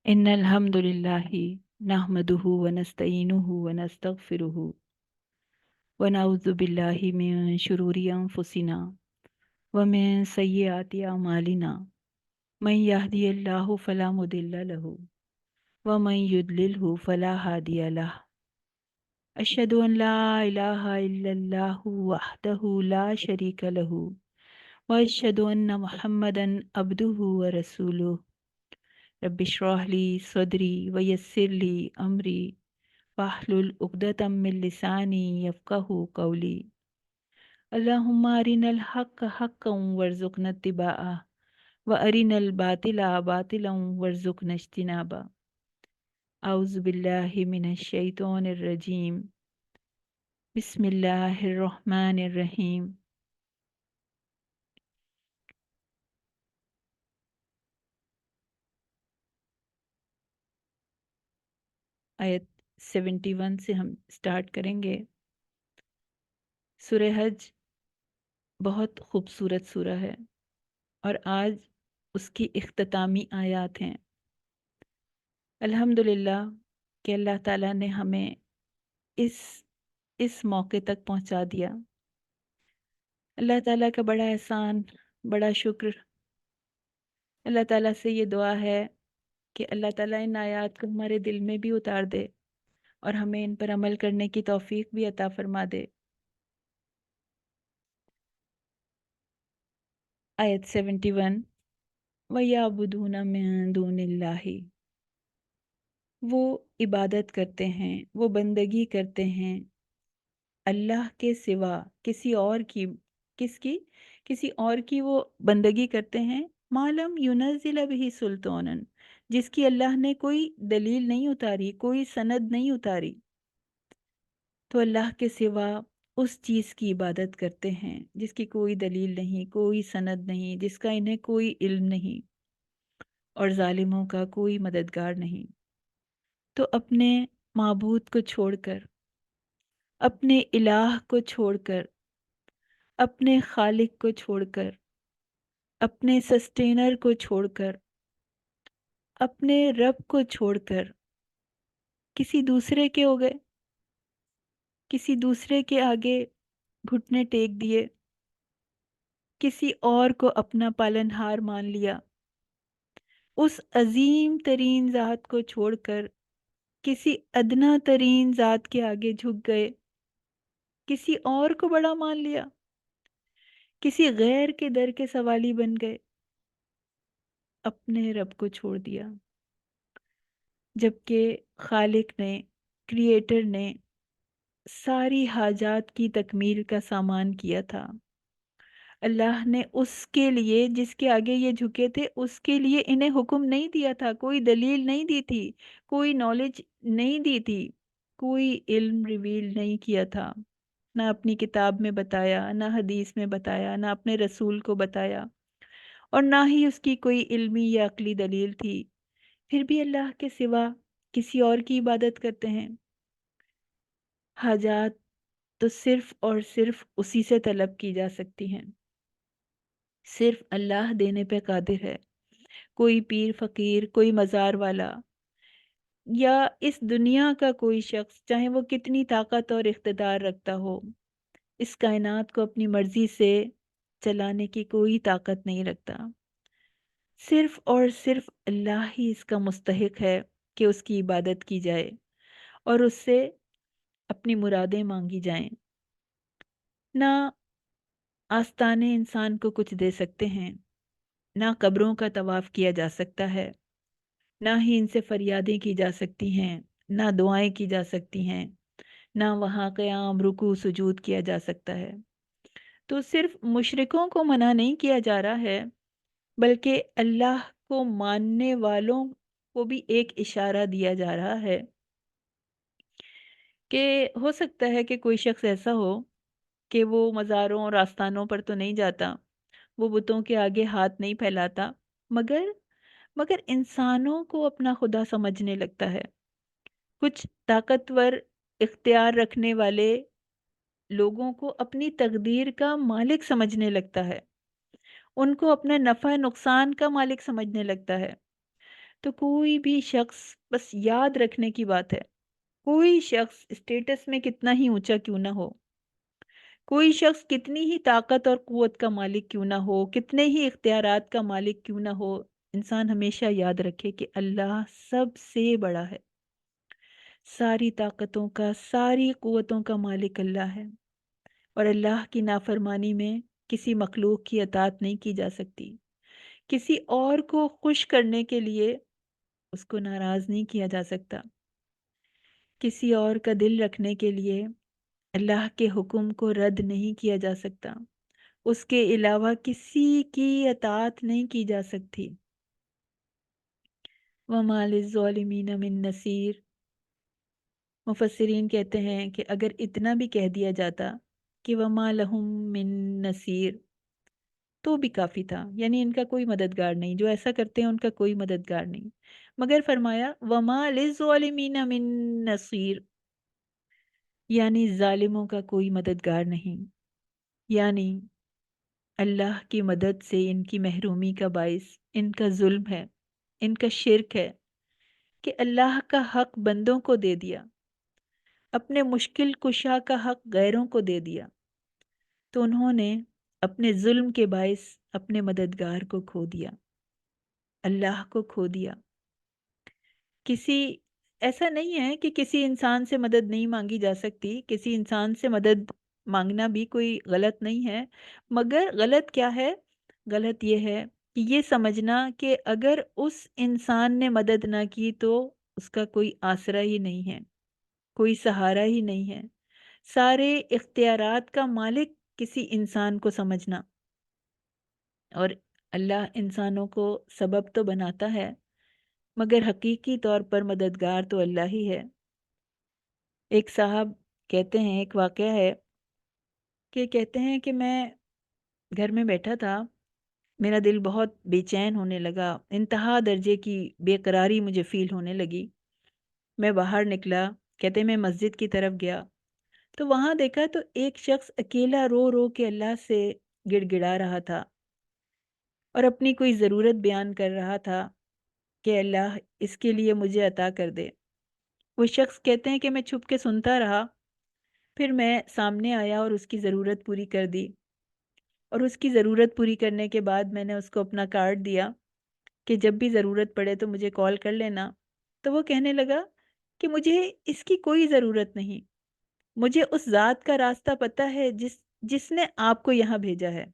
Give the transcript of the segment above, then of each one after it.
إن الحمد لله نحمده ونستعينه ونستغفره ونعوذ بالله من شرور أنفسنا ومن سيئات أعمالنا من يهدي الله فلا مضل له ومن يضلله فلا هادي له أشهد أن لا إله إلا الله وحده لا شريك له وأشهد أن محمدا عبده ورسوله رب اشرح لي صدري ويسر لي أمري واحلل عقدة من لساني يفقه قولي اللهم أرنا الحق حقا وارزقنا اتباعه وأرنا الباطل باطلا وارزقنا اجتنابه أعوذ بالله من الشيطان الرجيم بسم الله الرحمن الرحيم آیت 71 سے ہم سٹارٹ کریں گے۔ سورہ حج بہت خوبصورت سورہ ہے اور آج اس کی اختتامی آیات ہیں۔ الحمدللہ کہ اللہ تعالیٰ نے ہمیں اس موقع تک پہنچا دیا۔ اللہ تعالیٰ کا بڑا احسان، بڑا شکر۔ اللہ تعالیٰ سے یہ دعا ہے کہ اللہ تعالیٰ ان آیات کو ہمارے دل میں بھی اتار دے اور ہمیں ان پر عمل کرنے کی توفیق بھی عطا فرما دے۔ آیت 71 وَيَعْبُدُونَ مِن دُونِ اللَّهِ، وہ عبادت کرتے ہیں، وہ بندگی کرتے ہیں اللہ کے سوا، کسی اور کی وہ بندگی کرتے ہیں۔ معلوم يُنَزِّلَ بِهِ سُلْطَانًا، جس کی اللہ نے کوئی دلیل نہیں اتاری، کوئی سند نہیں اتاری، تو اللہ کے سوا اس چیز کی عبادت کرتے ہیں جس کی کوئی دلیل نہیں، کوئی سند نہیں، جس کا انہیں کوئی علم نہیں، اور ظالموں کا کوئی مددگار نہیں۔ تو اپنے معبود کو چھوڑ کر، اپنے الہ کو چھوڑ کر، اپنے خالق کو چھوڑ کر، اپنے سسٹینر کو چھوڑ کر، اپنے رب کو چھوڑ کر کسی دوسرے کے ہو گئے، کسی دوسرے کے آگے گھٹنے ٹیک دیے، کسی اور کو اپنا پالنہار مان لیا، اس عظیم ترین ذات کو چھوڑ کر کسی ادنا ترین ذات کے آگے جھک گئے، کسی اور کو بڑا مان لیا، کسی غیر کے در کے سوالی بن گئے، اپنے رب کو چھوڑ دیا، جبکہ خالق نے، کریٹر نے ساری حاجات کی تکمیل کا سامان کیا تھا۔ اللہ نے اس کے لیے، جس کے آگے یہ جھکے تھے، اس کے لیے انہیں حکم نہیں دیا تھا، کوئی دلیل نہیں دی تھی، کوئی نالج نہیں دی تھی، کوئی علم ریویل نہیں کیا تھا، نہ اپنی کتاب میں بتایا، نہ حدیث میں بتایا، نہ اپنے رسول کو بتایا، اور نہ ہی اس کی کوئی علمی یا عقلی دلیل تھی۔ پھر بھی اللہ کے سوا کسی اور کی عبادت کرتے ہیں۔ حاجات تو صرف اور صرف اسی سے طلب کی جا سکتی ہیں، صرف اللہ دینے پہ قادر ہے۔ کوئی پیر فقیر، کوئی مزار والا، یا اس دنیا کا کوئی شخص، چاہے وہ کتنی طاقت اور اقتدار رکھتا ہو، اس کائنات کو اپنی مرضی سے چلانے کی کوئی طاقت نہیں رکھتا۔ صرف اور صرف اللہ ہی اس کا مستحق ہے کہ اس کی عبادت کی جائے اور اس سے اپنی مرادیں مانگی جائیں۔ نہ آستانے انسان کو کچھ دے سکتے ہیں، نہ قبروں کا طواف کیا جا سکتا ہے، نہ ہی ان سے فریادیں کی جا سکتی ہیں، نہ دعائیں کی جا سکتی ہیں، نہ وہاں قیام، رکوع، سجود کیا جا سکتا ہے۔ تو صرف مشرکوں کو منع نہیں کیا جا رہا ہے، بلکہ اللہ کو ماننے والوں کو بھی ایک اشارہ دیا جا رہا ہے کہ ہو سکتا ہے کہ کوئی شخص ایسا ہو کہ وہ مزاروں اور آستانوں پر تو نہیں جاتا، وہ بتوں کے آگے ہاتھ نہیں پھیلاتا، مگر انسانوں کو اپنا خدا سمجھنے لگتا ہے۔ کچھ طاقتور اختیار رکھنے والے لوگوں کو اپنی تقدیر کا مالک سمجھنے لگتا ہے، ان کو اپنے نفع نقصان کا مالک سمجھنے لگتا ہے۔ تو کوئی بھی شخص، بس یاد رکھنے کی بات ہے، کوئی شخص اسٹیٹس میں کتنا ہی اونچا کیوں نہ ہو، کوئی شخص کتنی ہی طاقت اور قوت کا مالک کیوں نہ ہو، کتنے ہی اختیارات کا مالک کیوں نہ ہو، انسان ہمیشہ یاد رکھے کہ اللہ سب سے بڑا ہے، ساری طاقتوں کا، ساری قوتوں کا مالک اللہ ہے، اور اللہ کی نافرمانی میں کسی مخلوق کی اطاعت نہیں کی جا سکتی، کسی اور کو خوش کرنے کے لیے اس کو ناراض نہیں کیا جا سکتا، کسی اور کا دل رکھنے کے لیے اللہ کے حکم کو رد نہیں کیا جا سکتا، اس کے علاوہ کسی کی اطاعت نہیں کی جا سکتی۔ وَمَا لِلظَّالِمِينَ مِن نَصِيرٍ، مفسرین کہتے ہیں کہ اگر اتنا بھی کہہ دیا جاتا کہ وَمَا لَهُم مِن نَصِيرٍ تو بھی کافی تھا، یعنی ان کا کوئی مددگار نہیں، جو ایسا کرتے ہیں ان کا کوئی مددگار نہیں، مگر فرمایا وَمَا لِلظَّالِمِينَ مِن نَصِيرٍ، یعنی ظالموں کا کوئی مددگار نہیں، یعنی اللہ کی مدد سے ان کی محرومی کا باعث ان کا ظلم ہے، ان کا شرک ہے کہ اللہ کا حق بندوں کو دے دیا، اپنے مشکل کشا کا حق غیروں کو دے دیا، تو انہوں نے اپنے ظلم کے باعث اپنے مددگار کو کھو دیا، اللہ کو کھو دیا۔ کسی ایسا نہیں ہے کہ کسی انسان سے مدد نہیں مانگی جا سکتی، کسی انسان سے مدد مانگنا بھی کوئی غلط نہیں ہے، مگر غلط کیا ہے؟ غلط یہ ہے کہ یہ سمجھنا کہ اگر اس انسان نے مدد نہ کی تو اس کا کوئی آسرا ہی نہیں ہے، کوئی سہارا ہی نہیں ہے، سارے اختیارات کا مالک کسی انسان کو سمجھنا، اور اللہ انسانوں کو سبب تو بناتا ہے مگر حقیقی طور پر مددگار تو اللہ ہی ہے۔ ایک صاحب کہتے ہیں، ایک واقعہ ہے کہ کہتے ہیں کہ میں گھر میں بیٹھا تھا، میرا دل بہت بے چین ہونے لگا، انتہا درجے کی بے قراری مجھے فیل ہونے لگی۔ میں باہر نکلا، کہتے ہیں میں مسجد کی طرف گیا تو وہاں دیکھا تو ایک شخص اکیلا رو رو کے اللہ سے گڑ گڑا رہا تھا اور اپنی کوئی ضرورت بیان کر رہا تھا کہ اللہ اس کے لیے مجھے عطا کر دے۔ وہ شخص کہتے ہیں کہ میں چھپ کے سنتا رہا، پھر میں سامنے آیا اور اس کی ضرورت پوری کر دی، اور اس کی ضرورت پوری کرنے کے بعد میں نے اس کو اپنا کارڈ دیا کہ جب بھی ضرورت پڑے تو مجھے کال کر لینا۔ تو وہ کہنے لگا کہ مجھے اس کی کوئی ضرورت نہیں، مجھے اس ذات کا راستہ پتہ ہے جس نے آپ کو یہاں بھیجا ہے۔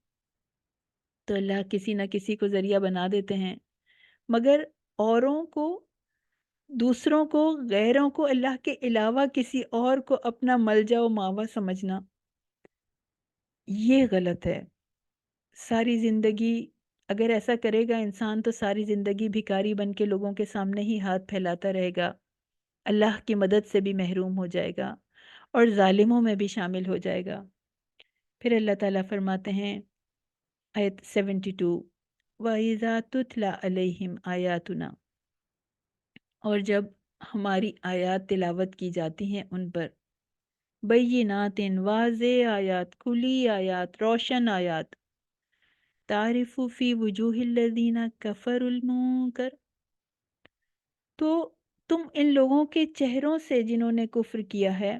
تو اللہ کسی نہ کسی کو ذریعہ بنا دیتے ہیں، مگر اوروں کو، دوسروں کو، غیروں کو اللہ کے علاوہ کسی اور کو اپنا ملجا و ماوا سمجھنا، یہ غلط ہے۔ ساری زندگی اگر ایسا کرے گا انسان تو ساری زندگی بھکاری بن کے لوگوں کے سامنے ہی ہاتھ پھیلاتا رہے گا، اللہ کی مدد سے بھی محروم ہو جائے گا اور ظالموں میں بھی شامل ہو جائے گا۔ پھر اللہ تعالیٰ فرماتے ہیں آیت 72، وَإِذَا تُتْلَى عَلَيْهِمْ آيَاتُنَا، اور جب ہماری آیات تلاوت کی جاتی ہیں ان پر، بینات، واضح آیات، کھلی آیات، روشن آیات، تعرف فی وجوہ الذین کفروا المنکر، تو تم ان لوگوں کے چہروں سے جنہوں نے کفر کیا ہے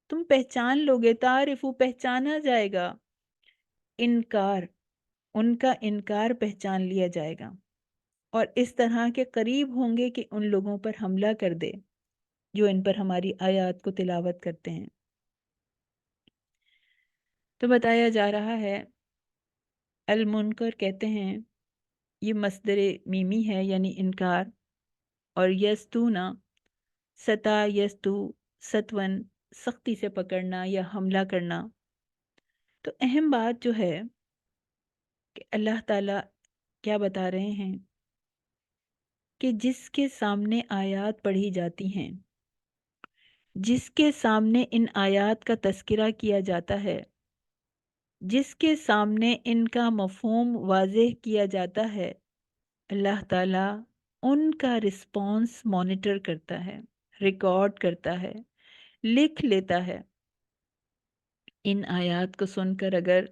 تم پہچان لوگے، تعرف پہچانا جائے گا، انکار، ان کا انکار پہچان لیا جائے گا، اور اس طرح کے قریب ہوں گے کہ ان لوگوں پر حملہ کر دے جو ان پر ہماری آیات کو تلاوت کرتے ہیں۔ تو بتایا جا رہا ہے، المنکر کہتے ہیں یہ مصدر میمی ہے یعنی انکار، اور یستونا، ستا یستو، ستون، سختی سے پکڑنا یا حملہ کرنا۔ تو اہم بات جو ہے کہ اللہ تعالیٰ کیا بتا رہے ہیں کہ جس کے سامنے آیات پڑھی جاتی ہیں، جس کے سامنے ان آیات کا تذکرہ کیا جاتا ہے، جس کے سامنے ان کا مفہوم واضح کیا جاتا ہے، اللہ تعالیٰ ان کا رسپانس مانیٹر کرتا ہے، ریکارڈ کرتا ہے، لکھ لیتا ہے۔ ان آیات کو سن کر اگر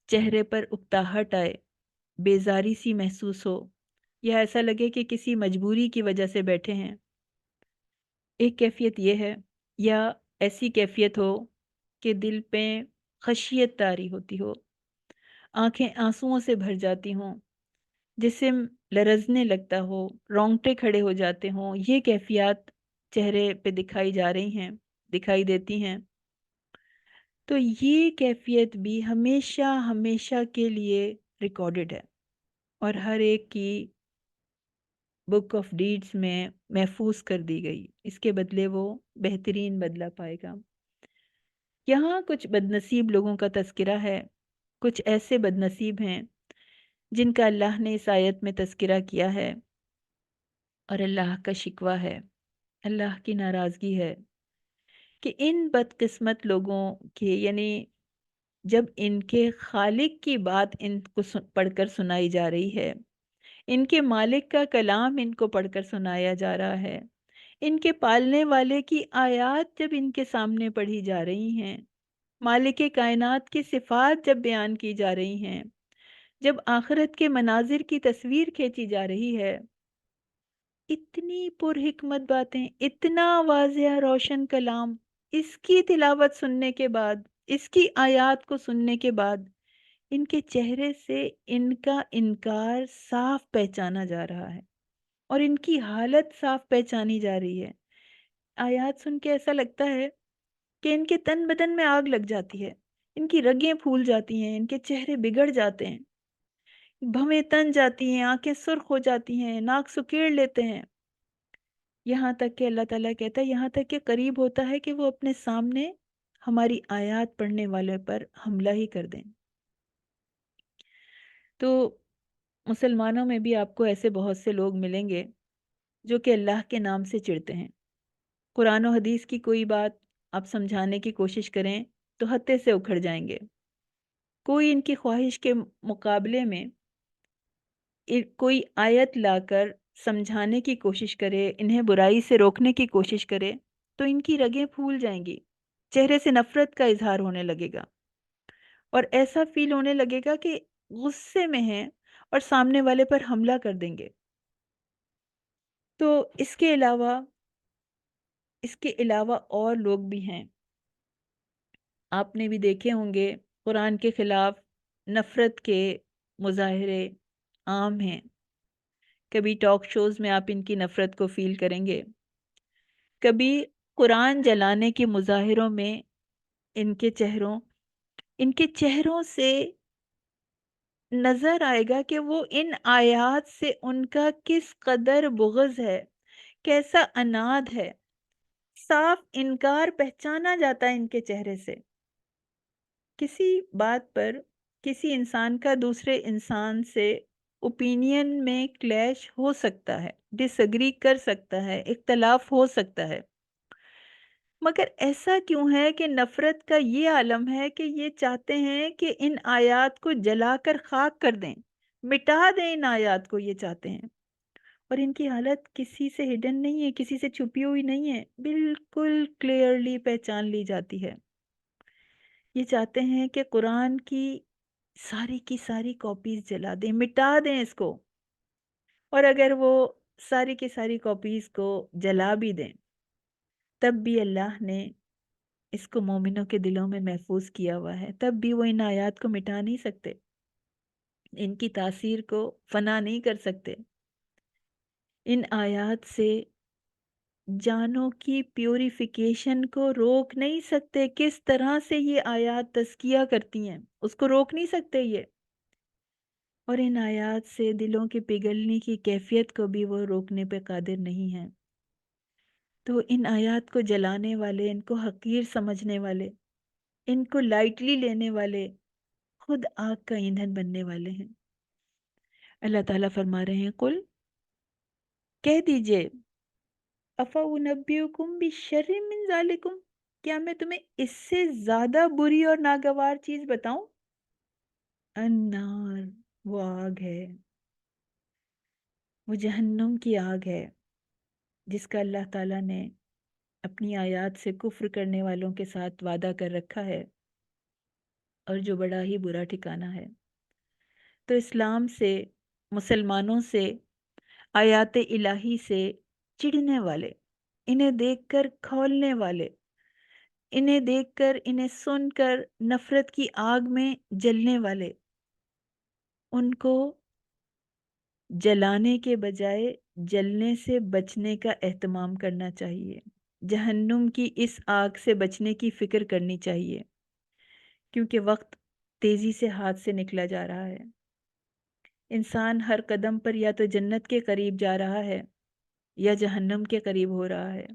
چہرے پر اکتاہٹ آئے، بیزاری سی محسوس ہو، یا ایسا لگے کہ کسی مجبوری کی وجہ سے بیٹھے ہیں۔ ایک کیفیت یہ ہے، یا ایسی کیفیت ہو کہ دل پہ خشیت طاری ہوتی ہو، آنکھیں آنسوؤں سے بھر جاتی ہوں، جسم لرزنے لگتا ہو، رونگٹے کھڑے ہو جاتے ہوں، یہ کیفیات چہرے پہ دکھائی جا رہی ہیں، دکھائی دیتی ہیں۔ تو یہ کیفیت بھی ہمیشہ ہمیشہ کے لیے ریکارڈڈ ہے، اور ہر ایک کی بک آف ڈیڈز میں محفوظ کر دی گئی، اس کے بدلے وہ بہترین بدلہ پائے گا۔ یہاں کچھ بدنصیب لوگوں کا تذکرہ ہے، کچھ ایسے بدنصیب ہیں جن کا اللہ نے اس آیت میں تذکرہ کیا ہے، اور اللہ کا شکوہ ہے، اللہ کی ناراضگی ہے کہ ان بدقسمت لوگوں کے، یعنی جب ان کے خالق کی بات ان کو پڑھ کر سنائی جا رہی ہے، ان کے مالک کا کلام ان کو پڑھ کر سنایا جا رہا ہے، ان کے پالنے والے کی آیات جب ان کے سامنے پڑھی جا رہی ہیں، مالک کائنات کی صفات جب بیان کی جا رہی ہیں، جب آخرت کے مناظر کی تصویر کھینچی جا رہی ہے، اتنی پر حکمت باتیں، اتنا واضح روشن کلام، اس کی تلاوت سننے کے بعد، اس کی آیات کو سننے کے بعد ان کے چہرے سے ان کا انکار صاف پہچانا جا رہا ہے، اور ان کی حالت صاف پہچانی جا رہی ہے۔ آیات سن کے ایسا لگتا ہے کہ ان کے تن بدن میں آگ لگ جاتی ہے، ان کی رگیں پھول جاتی ہیں، ان کے چہرے بگڑ جاتے ہیں، بھویں تن جاتی ہیں، آنکھیں سرخ ہو جاتی ہیں، ناک سکیڑ لیتے ہیں، یہاں تک کہ اللہ تعالیٰ کہتا ہے، یہاں تک کہ قریب ہوتا ہے کہ وہ اپنے سامنے ہماری آیات پڑھنے والے پر حملہ ہی کر دیں۔ تو مسلمانوں میں بھی آپ کو ایسے بہت سے لوگ ملیں گے جو کہ اللہ کے نام سے چڑھتے ہیں۔ قرآن و حدیث کی کوئی بات آپ سمجھانے کی کوشش کریں تو ہتے سے اکھڑ جائیں گے۔ کوئی ان کی خواہش کے مقابلے میں کوئی آیت لا کر سمجھانے کی کوشش کرے، انہیں برائی سے روکنے کی کوشش کرے، تو ان کی رگیں پھول جائیں گی، چہرے سے نفرت کا اظہار ہونے لگے گا، اور ایسا فیل ہونے لگے گا کہ غصے میں ہیں اور سامنے والے پر حملہ کر دیں گے۔ تو اس کے علاوہ اور لوگ بھی ہیں، آپ نے بھی دیکھے ہوں گے، قرآن کے خلاف نفرت کے مظاہرے عام ہیں۔ کبھی ٹاک شوز میں آپ ان کی نفرت کو فیل کریں گے، کبھی قرآن جلانے کے مظاہروں میں ان ان کے چہروں سے نظر آئے گا کہ وہ ان آیات سے ان کا کس قدر بغض ہے، کیسا عناد ہے، صاف انکار پہچانا جاتا ہے ان کے چہرے سے۔ کسی بات پر کسی انسان کا دوسرے انسان سے اوپینین میں کلیش ہو سکتا ہے، ڈس ایگری کر سکتا ہے، اختلاف ہو سکتا ہے، مگر ایسا کیوں ہے کہ نفرت کا یہ عالم ہے کہ یہ چاہتے ہیں کہ ان آیات کو جلا کر خاک کر دیں، مٹا دیں ان آیات کو، یہ چاہتے ہیں۔ اور ان کی حالت کسی سے ہڈن نہیں ہے، کسی سے چھپی ہوئی نہیں ہے، بالکل کلیئرلی پہچان لی جاتی ہے۔ یہ چاہتے ہیں کہ قرآن کی ساری کاپیز جلا دیں، مٹا دیں اس کو، اور اگر وہ ساری کی ساری کاپیز کو جلا بھی دیں تب بھی اللہ نے اس کو مومنوں کے دلوں میں محفوظ کیا ہوا ہے، تب بھی وہ ان آیات کو مٹا نہیں سکتے، ان کی تاثیر کو فنا نہیں کر سکتے، ان آیات سے جانوں کی پیوریفیکیشن کو روک نہیں سکتے۔ کس طرح سے یہ آیات تزکیہ کرتی ہیں، اس کو روک نہیں سکتے یہ، اور ان آیات سے دلوں کے پگھلنے کی کیفیت کو بھی وہ روکنے پہ قادر نہیں ہیں۔ تو ان آیات کو جلانے والے، ان کو حقیر سمجھنے والے، ان کو لائٹلی لینے والے خود آگ کا ایندھن بننے والے ہیں۔ اللہ تعالیٰ فرما رہے ہیں، قل، کہہ دیجئے، افَأُنَبِّئُکُم بِشَرٍّ مِّن ذَلِکُم، کیا میں تمہیں اس سے زیادہ بری اور ناگوار چیز بتاؤں؟ النار، وہ آگ ہے، وہ جہنم کی آگ ہے، جس کا اللہ تعالیٰ نے اپنی آیات سے کفر کرنے والوں کے ساتھ وعدہ کر رکھا ہے، اور جو بڑا ہی برا ٹھکانہ ہے۔ تو اسلام سے، مسلمانوں سے آیات الہی سے چڑھنے والے، انہیں دیکھ کر کھولنے والے، انہیں دیکھ کر انہیں سن کر نفرت کی آگ میں جلنے والے، ان کو جلانے کے بجائے جلنے سے بچنے کا اہتمام کرنا چاہیے، جہنم کی اس آگ سے بچنے کی فکر کرنی چاہیے، کیونکہ وقت تیزی سے ہاتھ سے نکلا جا رہا ہے۔ انسان ہر قدم پر یا تو جنت کے قریب جا رہا ہے یا جہنم کے قریب ہو رہا ہے۔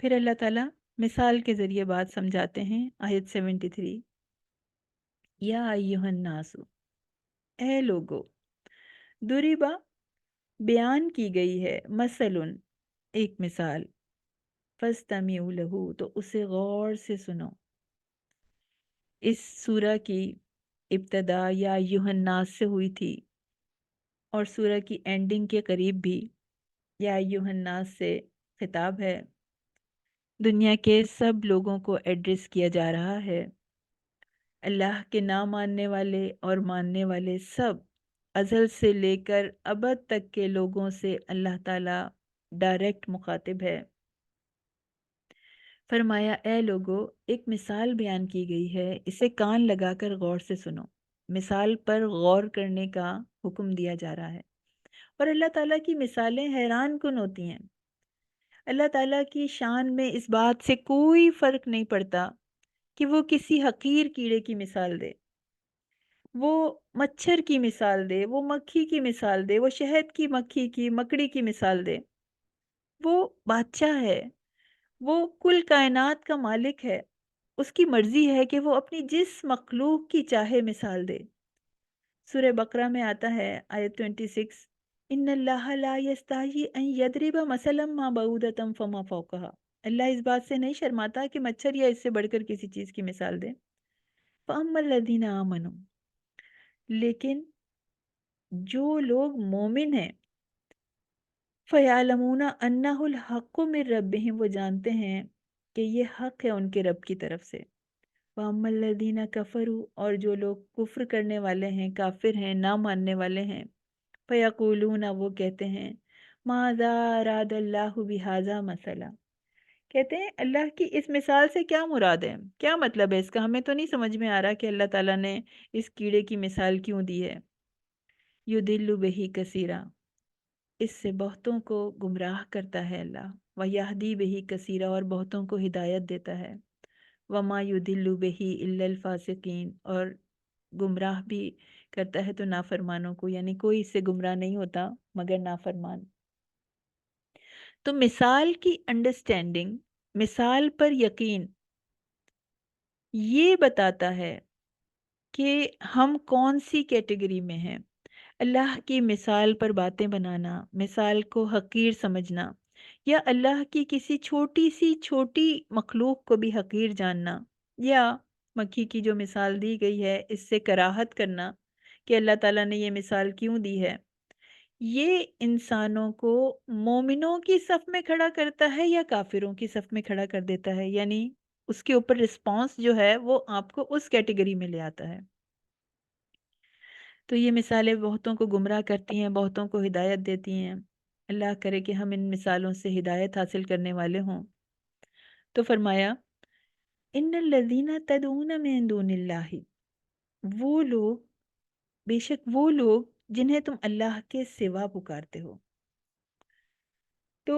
پھر اللہ تعالیٰ مثال کے ذریعے بات سمجھاتے ہیں، آیت 73، یا ایہا الناس، اے لوگو، ضربا، بیان کی گئی ہے، مثلاً، ایک مثال، فاستمعوا لہ، تو اسے غور سے سنو۔ اس سورہ کی ابتدا یا ایہا الناس سے ہوئی تھی، اور سورہ کی اینڈنگ کے قریب بھی یا ایہا الناس سے خطاب ہے، دنیا کے سب لوگوں کو ایڈریس کیا جا رہا ہے۔ اللہ کے نہ ماننے والے اور ماننے والے سب، ازل سے لے کر ابد تک کے لوگوں سے اللہ تعالیٰ ڈائریکٹ مخاطب ہے۔ فرمایا، اے لوگو، ایک مثال بیان کی گئی ہے، اسے کان لگا کر غور سے سنو۔ مثال پر غور کرنے کا حکم دیا جا رہا ہے، اور اللہ تعالیٰ کی مثالیں حیران کن ہوتی ہیں۔ اللہ تعالیٰ کی شان میں اس بات سے کوئی فرق نہیں پڑتا کہ وہ کسی حقیر کیڑے کی مثال دے، وہ مچھر کی مثال دے، وہ مکھی کی مثال دے، وہ شہد کی مکھی کی مکڑی کی مثال دے۔ وہ بادشاہ ہے، وہ کل کائنات کا مالک ہے، اس کی مرضی ہے کہ وہ اپنی جس مخلوق کی چاہے مثال دے۔ سورہ بقرہ میں آتا ہے، آیت 26، ان اللہ لا یستحیی ان یضرب مثلا ما بعودۃ فما فوقها، اللہ اس بات سے نہیں شرماتا کہ مچھر یا اس سے بڑھ کر کسی چیز کی مثال دے۔ فاما الذین آمنوا، لیکن جو لوگ مومن ہیں، فَيَعْلَمُونَ أَنَّهُ الْحَقُّ مِنْ رَبِّهِمْ، وہ جانتے ہیں کہ یہ حق ہے ان کے رب کی طرف سے۔ وَأَمَّا الَّذِينَ كَفَرُوا، اور جو لوگ کفر کرنے والے ہیں، کافر ہیں، نہ ماننے والے ہیں، فَيَقُولُونَ، وہ کہتے ہیں، مَاذَا أَرَادَ اللَّهُ بِهَذَا مَثَلًا، کہتے ہیں اللہ کی اس مثال سے کیا مراد ہے، کیا مطلب ہے اس کا، ہمیں تو نہیں سمجھ میں آ رہا کہ اللہ تعالیٰ نے اس کیڑے کی مثال کیوں دی ہے۔ يُضِلُّ بِهِ كَثِيرًا، اس سے بہتوں کو گمراہ کرتا ہے اللہ، وَيَهْدِي بِهِ كَثِيرًا، اور بہتوں کو ہدایت دیتا ہے، وَمَا يُضِلُّ بِهِ إِلَّا الْفَاسِقِينَ، اور گمراہ بھی کرتا ہے تو نافرمانوں کو، یعنی کوئی اس سے گمراہ نہیں ہوتا مگر نافرمان۔ تو مثال کی انڈرسٹینڈنگ، مثال پر یقین، یہ بتاتا ہے کہ ہم کون سی کیٹیگری میں ہیں۔ اللہ کی مثال پر باتیں بنانا، مثال کو حقیر سمجھنا، یا اللہ کی کسی چھوٹی سی چھوٹی مخلوق کو بھی حقیر جاننا، یا مکھی کی جو مثال دی گئی ہے اس سے کراہت کرنا کہ اللہ تعالیٰ نے یہ مثال کیوں دی ہے، یہ انسانوں کو مومنوں کی صف میں کھڑا کرتا ہے یا کافروں کی صف میں کھڑا کر دیتا ہے، یعنی اس کے اوپر رسپانس جو ہے وہ آپ کو اس کیٹیگری میں لے آتا ہے۔ تو یہ مثالیں بہتوں کو گمراہ کرتی ہیں، بہتوں کو ہدایت دیتی ہیں۔ اللہ کرے کہ ہم ان مثالوں سے ہدایت حاصل کرنے والے ہوں۔ تو فرمایا، ان الذین تدعون من دون اللہ، وہ لوگ، بے شک وہ لوگ جنہیں تم اللہ کے سوا پکارتے ہو، تو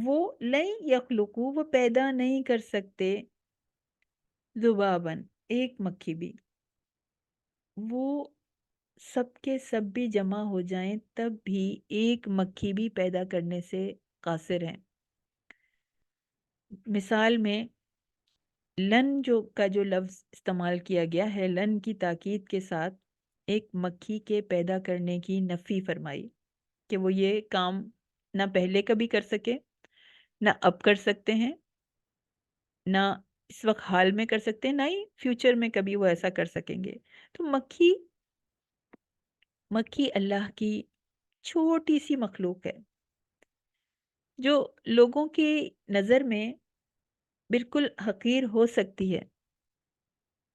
وہ لن یخلقو، وہ پیدا نہیں کر سکتے، ذبابن، ایک مکھی بھی، وہ سب کے سب بھی جمع ہو جائیں تب بھی ایک مکھی بھی پیدا کرنے سے قاصر ہیں۔ مثال میں لن جو لفظ استعمال کیا گیا ہے، لن کی تاکید کے ساتھ ایک مکھی کے پیدا کرنے کی نفی فرمائی کہ وہ یہ کام نہ پہلے کبھی کر سکے، نہ اب کر سکتے ہیں، نہ اس وقت حال میں کر سکتے ہیں، نہ ہی فیوچر میں کبھی وہ ایسا کر سکیں گے۔ تو مکھی اللہ کی چھوٹی سی مخلوق ہے جو لوگوں کی نظر میں بالکل حقیر ہو سکتی ہے،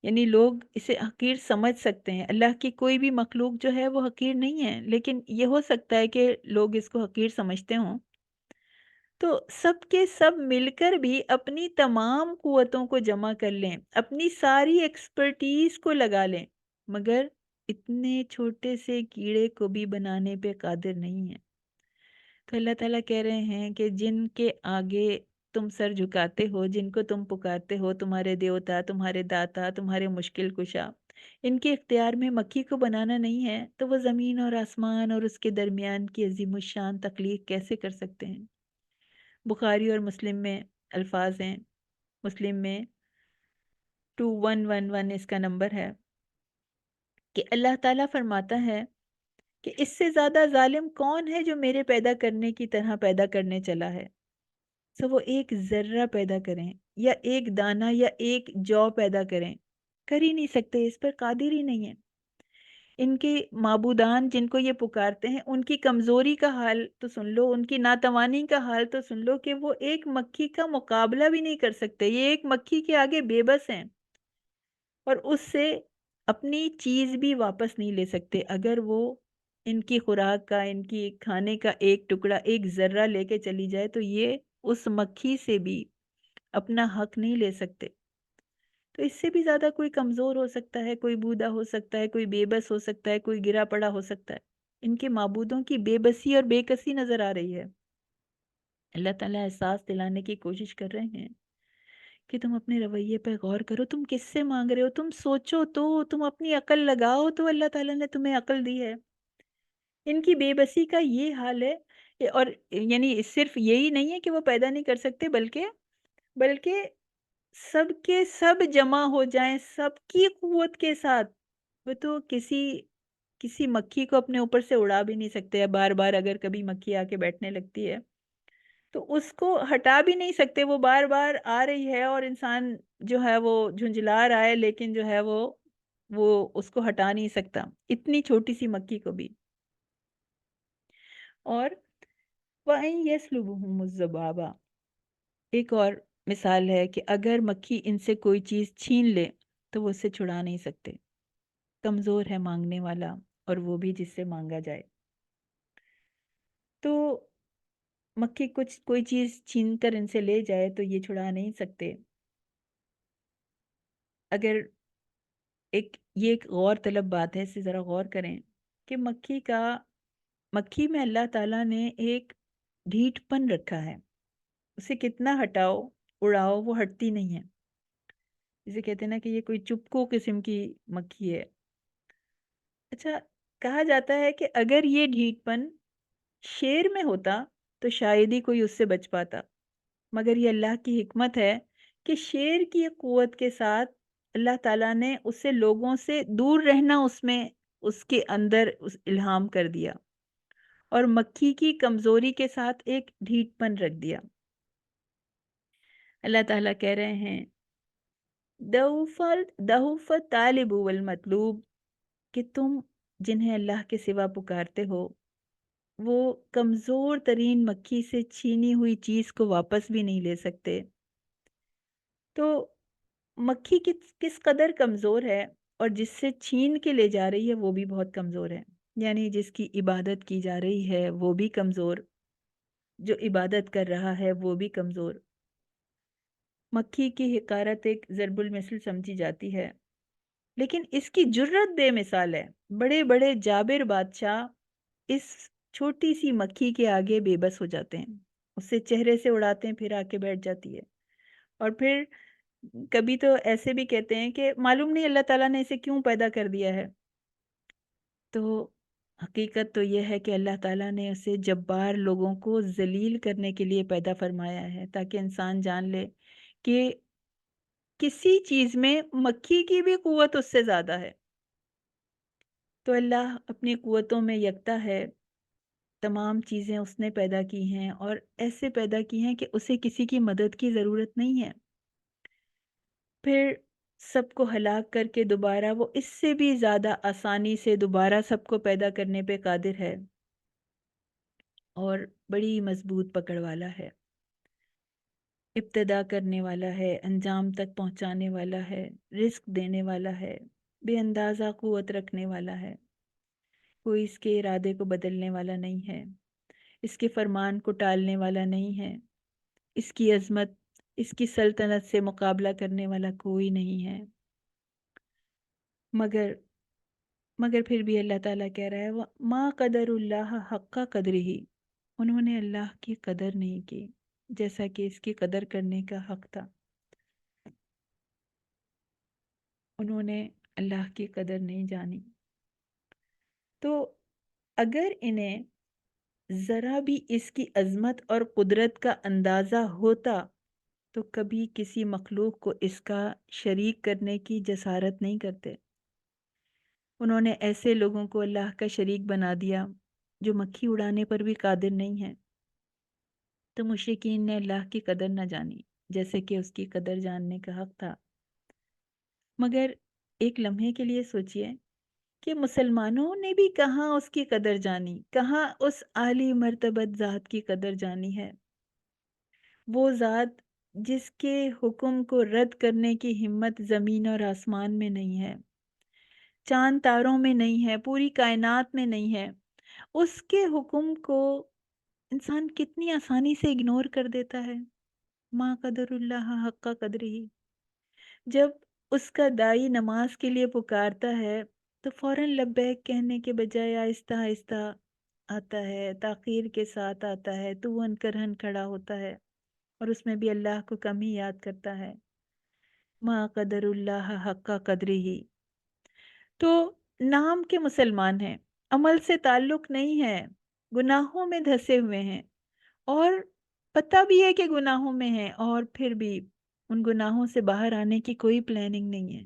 یعنی لوگ اسے حقیر سمجھ سکتے ہیں، اللہ کی کوئی بھی مخلوق جو ہے وہ حقیر نہیں ہے، لیکن یہ ہو سکتا ہے کہ لوگ اس کو حقیر سمجھتے ہوں۔ تو سب کے سب مل کر بھی اپنی تمام قوتوں کو جمع کر لیں، اپنی ساری ایکسپرٹیز کو لگا لیں، مگر اتنے چھوٹے سے کیڑے کو بھی بنانے پہ قادر نہیں ہیں۔ تو اللہ تعالیٰ کہہ رہے ہیں کہ جن کے آگے تم سر جھکاتے ہو، جن کو تم پکارتے ہو، تمہارے دیوتا، تمہارے داتا، تمہارے مشکل کشا، ان کے اختیار میں مکھی کو بنانا نہیں ہے، تو وہ زمین اور آسمان اور اس کے درمیان کی عظیم الشان تخلیق کیسے کر سکتے ہیں؟ بخاری اور مسلم میں الفاظ ہیں، مسلم میں 2111 اس کا نمبر ہے، کہ اللہ تعالیٰ فرماتا ہے کہ اس سے زیادہ ظالم کون ہے جو میرے پیدا کرنے کی طرح پیدا کرنے چلا ہے؟ سو وہ ایک ذرہ پیدا کریں یا ایک دانہ یا ایک جو پیدا کریں، کر ہی نہیں سکتے، اس پر قادر ہی نہیں ہے۔ ان کے معبودان جن کو یہ پکارتے ہیں، ان کی کمزوری کا حال تو سن لو، ان کی ناتوانی کا حال تو سن لو، کہ وہ ایک مکھی کا مقابلہ بھی نہیں کر سکتے، یہ ایک مکھی کے آگے بے بس ہیں، اور اس سے اپنی چیز بھی واپس نہیں لے سکتے۔ اگر وہ ان کی خوراک کا، ان کی کھانے کا ایک ٹکڑا، ایک ذرہ لے کے چلی جائے، تو یہ اس مکھی سے بھی اپنا حق نہیں لے سکتے۔ تو اس سے بھی زیادہ کوئی کمزور ہو سکتا ہے، کوئی بوڑھا ہو سکتا ہے، کوئی بے بس ہو سکتا ہے، کوئی گرا پڑا ہو سکتا ہے۔ ان کے معبودوں کی بے بسی اور بے کسی نظر آ رہی ہے۔ اللہ تعالیٰ احساس دلانے کی کوشش کر رہے ہیں کہ تم اپنے رویے پہ غور کرو، تم کس سے مانگ رہے ہو، تم سوچو تو، تم اپنی عقل لگاؤ تو اللہ تعالیٰ نے تمہیں عقل دی ہے۔ ان کی بے بسی کا یہ حال ہے، اور یعنی صرف یہی نہیں ہے کہ وہ پیدا نہیں کر سکتے، بلکہ سب کے سب جمع ہو جائیں سب کی قوت کے ساتھ، وہ تو کسی مکھی کو اپنے اوپر سے اڑا بھی نہیں سکتے۔ بار بار اگر کبھی مکھی آ کے بیٹھنے لگتی ہے تو اس کو ہٹا بھی نہیں سکتے، وہ بار بار آ رہی ہے اور انسان جو ہے وہ جھنجھلا رہا ہے، لیکن جو ہے وہ اس کو ہٹا نہیں سکتا، اتنی چھوٹی سی مکھی کو بھی۔ اور وَإِن يَسْلُبْهُمُ الذُّبَابُ، ایک اور مثال ہے کہ اگر مکھی ان سے کوئی چیز چھین لے تو وہ اسے چھڑا نہیں سکتے، کمزور ہے مانگنے والا، اور وہ بھی جس سے مانگا جائے۔ تو مکھی کوئی چیز چھین کر ان سے لے جائے تو یہ چھڑا نہیں سکتے۔ اگر یہ ایک غور طلب بات ہے، اسے ذرا غور کریں کہ مکھی میں اللہ تعالیٰ نے ایک ڈھیٹ پن رکھا ہے، اسے کتنا ہٹاؤ اڑاؤ وہ ہٹتی نہیں ہے۔ جسے کہتے ہیں نا کہ یہ کوئی چپکو قسم کی مکھی ہے۔ اچھا، کہا جاتا ہے کہ اگر یہ ڈھیٹ پن شیر میں ہوتا تو شاید ہی کوئی اس سے بچ پاتا، مگر یہ اللہ کی حکمت ہے کہ شیر کی قوت کے ساتھ اللہ تعالیٰ نے اسے لوگوں سے دور رہنا اس کے اندر الہام کر دیا، اور مکھی کی کمزوری کے ساتھ ایک ڈھیٹ پن رکھ دیا۔ اللہ تعالیٰ کہہ رہے ہیں دہوف طالب والمطلوب، کہ تم جنہیں اللہ کے سوا پکارتے ہو وہ کمزور ترین مکھی سے چھینی ہوئی چیز کو واپس بھی نہیں لے سکتے۔ تو مکھی کس قدر کمزور ہے، اور جس سے چھین کے لے جا رہی ہے وہ بھی بہت کمزور ہے، یعنی جس کی عبادت کی جا رہی ہے وہ بھی کمزور، جو عبادت کر رہا ہے وہ بھی کمزور۔ مکھی کی حقارت ایک ضرب المثل سمجھی جاتی ہے، لیکن اس کی جرت بے مثال ہے۔ بڑے بڑے جابر بادشاہ اس چھوٹی سی مکھی کے آگے بے بس ہو جاتے ہیں، اسے چہرے سے اڑاتے ہیں، پھر آ کے بیٹھ جاتی ہے۔ اور پھر کبھی تو ایسے بھی کہتے ہیں کہ معلوم نہیں اللہ تعالیٰ نے اسے کیوں پیدا کر دیا ہے۔ تو حقیقت تو یہ ہے کہ اللہ تعالیٰ نے اسے جبار لوگوں کو ذلیل کرنے کے لیے پیدا فرمایا ہے، تاکہ انسان جان لے کہ کسی چیز میں مکھی کی بھی قوت اس سے زیادہ ہے۔ تو اللہ اپنی قوتوں میں یکتا ہے، تمام چیزیں اس نے پیدا کی ہیں، اور ایسے پیدا کی ہیں کہ اسے کسی کی مدد کی ضرورت نہیں ہے۔ پھر سب کو ہلاک کر کے دوبارہ وہ اس سے بھی زیادہ آسانی سے دوبارہ سب کو پیدا کرنے پہ قادر ہے، اور بڑی مضبوط پکڑ والا ہے۔ ابتدا کرنے والا ہے، انجام تک پہنچانے والا ہے، رزق دینے والا ہے، بے اندازہ قوت رکھنے والا ہے، کوئی اس کے ارادے کو بدلنے والا نہیں ہے، اس کے فرمان کو ٹالنے والا نہیں ہے، اس کی عظمت، اس کی سلطنت سے مقابلہ کرنے والا کوئی نہیں ہے۔ مگر پھر بھی اللہ تعالیٰ کہہ رہا ہے ما قدر اللہ حق قدر ہی، انہوں نے اللہ کی قدر نہیں کی جیسا کہ اس کی قدر کرنے کا حق تھا۔ انہوں نے اللہ کی قدر نہیں جانی۔ تو اگر انہیں ذرا بھی اس کی عظمت اور قدرت کا اندازہ ہوتا تو کبھی کسی مخلوق کو اس کا شریک کرنے کی جسارت نہیں کرتے۔ انہوں نے ایسے لوگوں کو اللہ کا شریک بنا دیا جو مکھی اڑانے پر بھی قادر نہیں ہیں۔ تو مشرکین نے اللہ کی قدر نہ جانی جیسے کہ اس کی قدر جاننے کا حق تھا۔ مگر ایک لمحے کے لیے سوچئے کہ مسلمانوں نے بھی کہاں اس کی قدر جانی، کہاں اس عالی مرتبت ذات کی قدر جانی ہے۔ وہ ذات جس کے حکم کو رد کرنے کی ہمت زمین اور آسمان میں نہیں ہے، چاند تاروں میں نہیں ہے، پوری کائنات میں نہیں ہے، اس کے حکم کو انسان کتنی آسانی سے اگنور کر دیتا ہے۔ ما قدر اللہ حق قدر ہی، جب اس کا داعی نماز کے لیے پکارتا ہے تو فوراً لبیک کہنے کے بجائے آہستہ آہستہ آتا ہے، تاخیر کے ساتھ آتا ہے، تو ان کرہن کھڑا ہوتا ہے اور اس میں بھی اللہ کو کم ہی یاد کرتا ہے۔ ما قدر اللہ حق قدر ہی، تو نام کے مسلمان ہیں، عمل سے تعلق نہیں ہے، گناہوں میں دھسے ہوئے ہیں اور پتہ بھی ہے کہ گناہوں میں ہیں، اور پھر بھی ان گناہوں سے باہر آنے کی کوئی پلاننگ نہیں ہے۔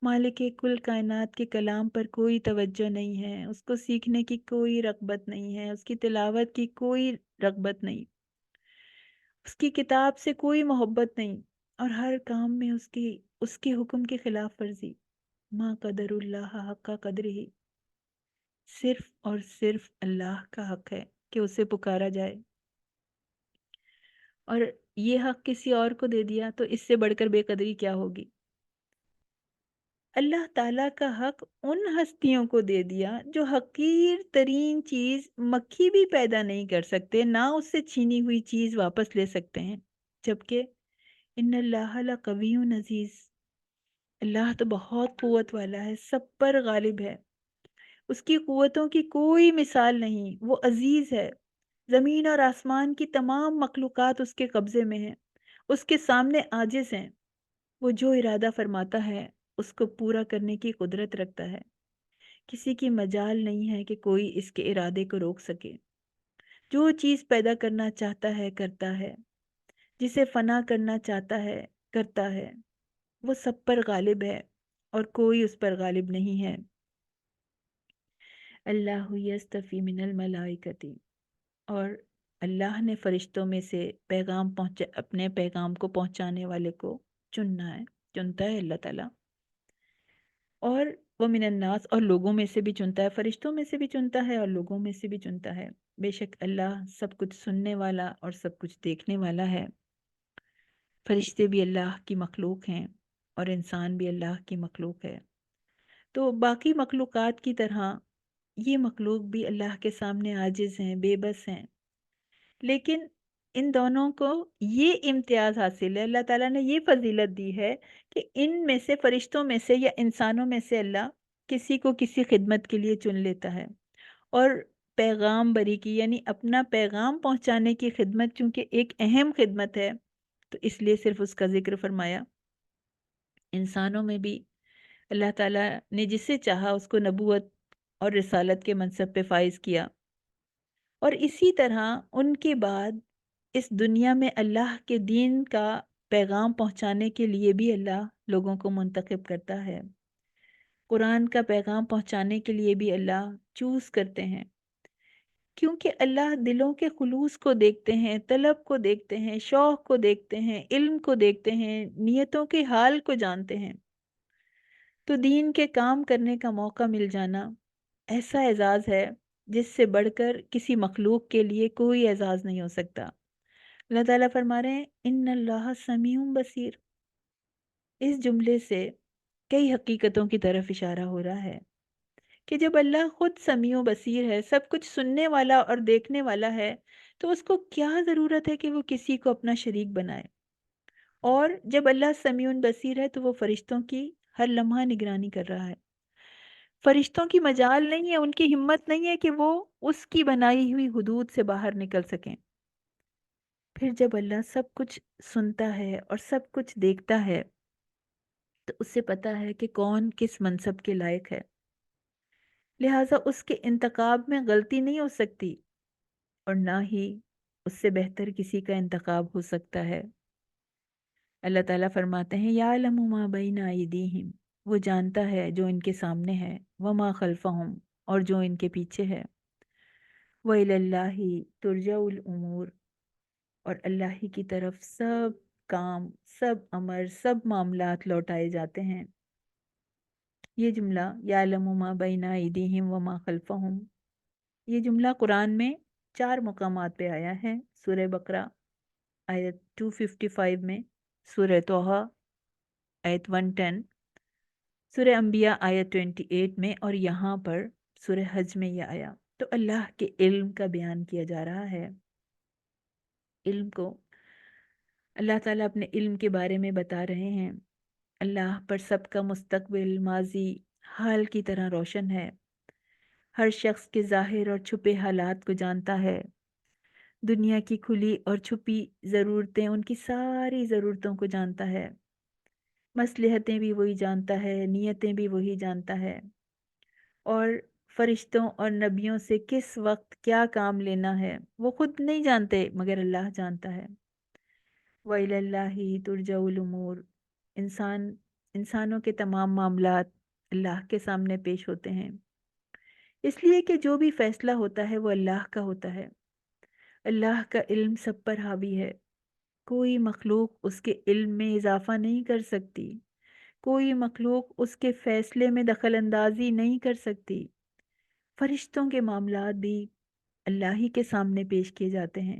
مالک کل کائنات کے کلام پر کوئی توجہ نہیں ہے، اس کو سیکھنے کی کوئی رغبت نہیں ہے، اس کی تلاوت کی کوئی رغبت نہیں، اس کی کتاب سے کوئی محبت نہیں، اور ہر کام میں اس کے حکم کی خلاف ورزی۔ ما قدر اللہ حق قدر ہی، صرف اور صرف اللہ کا حق ہے کہ اسے پکارا جائے، اور یہ حق کسی اور کو دے دیا تو اس سے بڑھ کر بے قدری کیا ہوگی۔ اللہ تعالیٰ کا حق ان ہستیوں کو دے دیا جو حقیر ترین چیز مکھی بھی پیدا نہیں کر سکتے، نہ اس سے چھینی ہوئی چیز واپس لے سکتے ہیں، جبکہ ان اللہ لقوی عزیز، اللہ تو بہت قوت والا ہے، سب پر غالب ہے، اس کی قوتوں کی کوئی مثال نہیں، وہ عزیز ہے، زمین اور آسمان کی تمام مخلوقات اس کے قبضے میں ہیں، اس کے سامنے عاجز ہیں، وہ جو ارادہ فرماتا ہے اس کو پورا کرنے کی قدرت رکھتا ہے، کسی کی مجال نہیں ہے کہ کوئی اس کے ارادے کو روک سکے، جو چیز پیدا کرنا چاہتا ہے کرتا ہے، جسے فنا کرنا چاہتا ہے کرتا ہے، وہ سب پر غالب ہے اور کوئی اس پر غالب نہیں ہے۔ اللہ یستفی من الملائکتی، اور اللہ نے فرشتوں میں سے اپنے پیغام کو پہنچانے والے کو چنتا ہے اللہ تعالیٰ، اور وہ من الناس، اور لوگوں میں سے بھی چنتا ہے، فرشتوں میں سے بھی چنتا ہے اور لوگوں میں سے بھی چنتا ہے۔ بے شک اللہ سب کچھ سننے والا اور سب کچھ دیکھنے والا ہے۔ فرشتے بھی اللہ کی مخلوق ہیں اور انسان بھی اللہ کی مخلوق ہے، تو باقی مخلوقات کی طرح یہ مخلوق بھی اللہ کے سامنے عاجز ہیں، بے بس ہیں، لیکن ان دونوں کو یہ امتیاز حاصل ہے، اللہ تعالیٰ نے یہ فضیلت دی ہے کہ ان میں سے، فرشتوں میں سے یا انسانوں میں سے، اللہ کسی کو کسی خدمت کے لیے چن لیتا ہے، اور پیغام بری کی یعنی اپنا پیغام پہنچانے کی خدمت چونکہ ایک اہم خدمت ہے تو اس لیے صرف اس کا ذکر فرمایا۔ انسانوں میں بھی اللہ تعالیٰ نے جسے چاہا اس کو نبوت اور رسالت کے منصب پہ فائز کیا، اور اسی طرح ان کے بعد اس دنیا میں اللہ کے دین کا پیغام پہنچانے کے لیے بھی اللہ لوگوں کو منتخب کرتا ہے، قرآن کا پیغام پہنچانے کے لیے بھی اللہ چوز کرتے ہیں، کیونکہ اللہ دلوں کے خلوص کو دیکھتے ہیں، طلب کو دیکھتے ہیں، شوق کو دیکھتے ہیں، علم کو دیکھتے ہیں، نیتوں کے حال کو جانتے ہیں۔ تو دین کے کام کرنے کا موقع مل جانا ایسا اعزاز ہے جس سے بڑھ کر کسی مخلوق کے لیے کوئی اعزاز نہیں ہو سکتا۔ اللہ تعالیٰ فرما رہے ہیں ان اللہ سمیع بصیر۔ اس جملے سے کئی حقیقتوں کی طرف اشارہ ہو رہا ہے کہ جب اللہ خود سمیع و بصیر ہے، سب کچھ سننے والا اور دیکھنے والا ہے، تو اس کو کیا ضرورت ہے کہ وہ کسی کو اپنا شریک بنائے؟ اور جب اللہ سمیع بصیر ہے تو وہ فرشتوں کی ہر لمحہ نگرانی کر رہا ہے۔ فرشتوں کی مجال نہیں ہے، ان کی ہمت نہیں ہے کہ وہ اس کی بنائی ہوئی حدود سے باہر نکل سکیں۔ پھر جب اللہ سب کچھ سنتا ہے اور سب کچھ دیکھتا ہے تو اسے پتا ہے کہ کون کس منصب کے لائق ہے، لہٰذا اس کے انتخاب میں غلطی نہیں ہو سکتی اور نہ ہی اس سے بہتر کسی کا انتخاب ہو سکتا ہے۔ اللہ تعالیٰ فرماتے ہیں یعلم ما بین ایدیہم، وہ جانتا ہے جو ان کے سامنے ہے، وما خلفہم، اور جو ان کے پیچھے ہے، وإلی اللہ ترجع الامور، اور اللہ ہی کی طرف سب کام، سب امر، سب معاملات لوٹائے جاتے ہیں۔ یہ جملہ یعلم ما بین ایدیہم وما خلفہم، یہ جملہ قرآن میں 4 مقامات پہ آیا ہے۔ سورہ بقرہ آیت 255 میں، سورہ طہ آیت 110، سورہ انبیاء آیت 28 میں، اور یہاں پر سورہ حج میں یہ آیا۔ تو اللہ کے علم کا بیان کیا جا رہا ہے۔ علم کو اللہ تعالیٰ اپنے علم کے بارے میں بتا رہے ہیں۔ اللہ پر سب کا مستقبل، ماضی، حال کی طرح روشن ہے، ہر شخص کے ظاہر اور چھپے حالات کو جانتا ہے، دنیا کی کھلی اور چھپی ضرورتیں، ان کی ساری ضرورتوں کو جانتا ہے، مصلحتیں بھی وہی جانتا ہے، نیتیں بھی وہی جانتا ہے، اور فرشتوں اور نبیوں سے کس وقت کیا کام لینا ہے وہ خود نہیں جانتے مگر اللہ جانتا ہے۔ وَإِلَى اللَّهِ تُرْجَعُ الْأُمُورُ، انسانوں کے تمام معاملات اللہ کے سامنے پیش ہوتے ہیں، اس لیے کہ جو بھی فیصلہ ہوتا ہے وہ اللہ کا ہوتا ہے۔ اللہ کا علم سب پر حاوی ہے، کوئی مخلوق اس کے علم میں اضافہ نہیں کر سکتی، کوئی مخلوق اس کے فیصلے میں دخل اندازی نہیں کر سکتی۔ فرشتوں کے معاملات بھی اللہ ہی کے سامنے پیش کیے جاتے ہیں،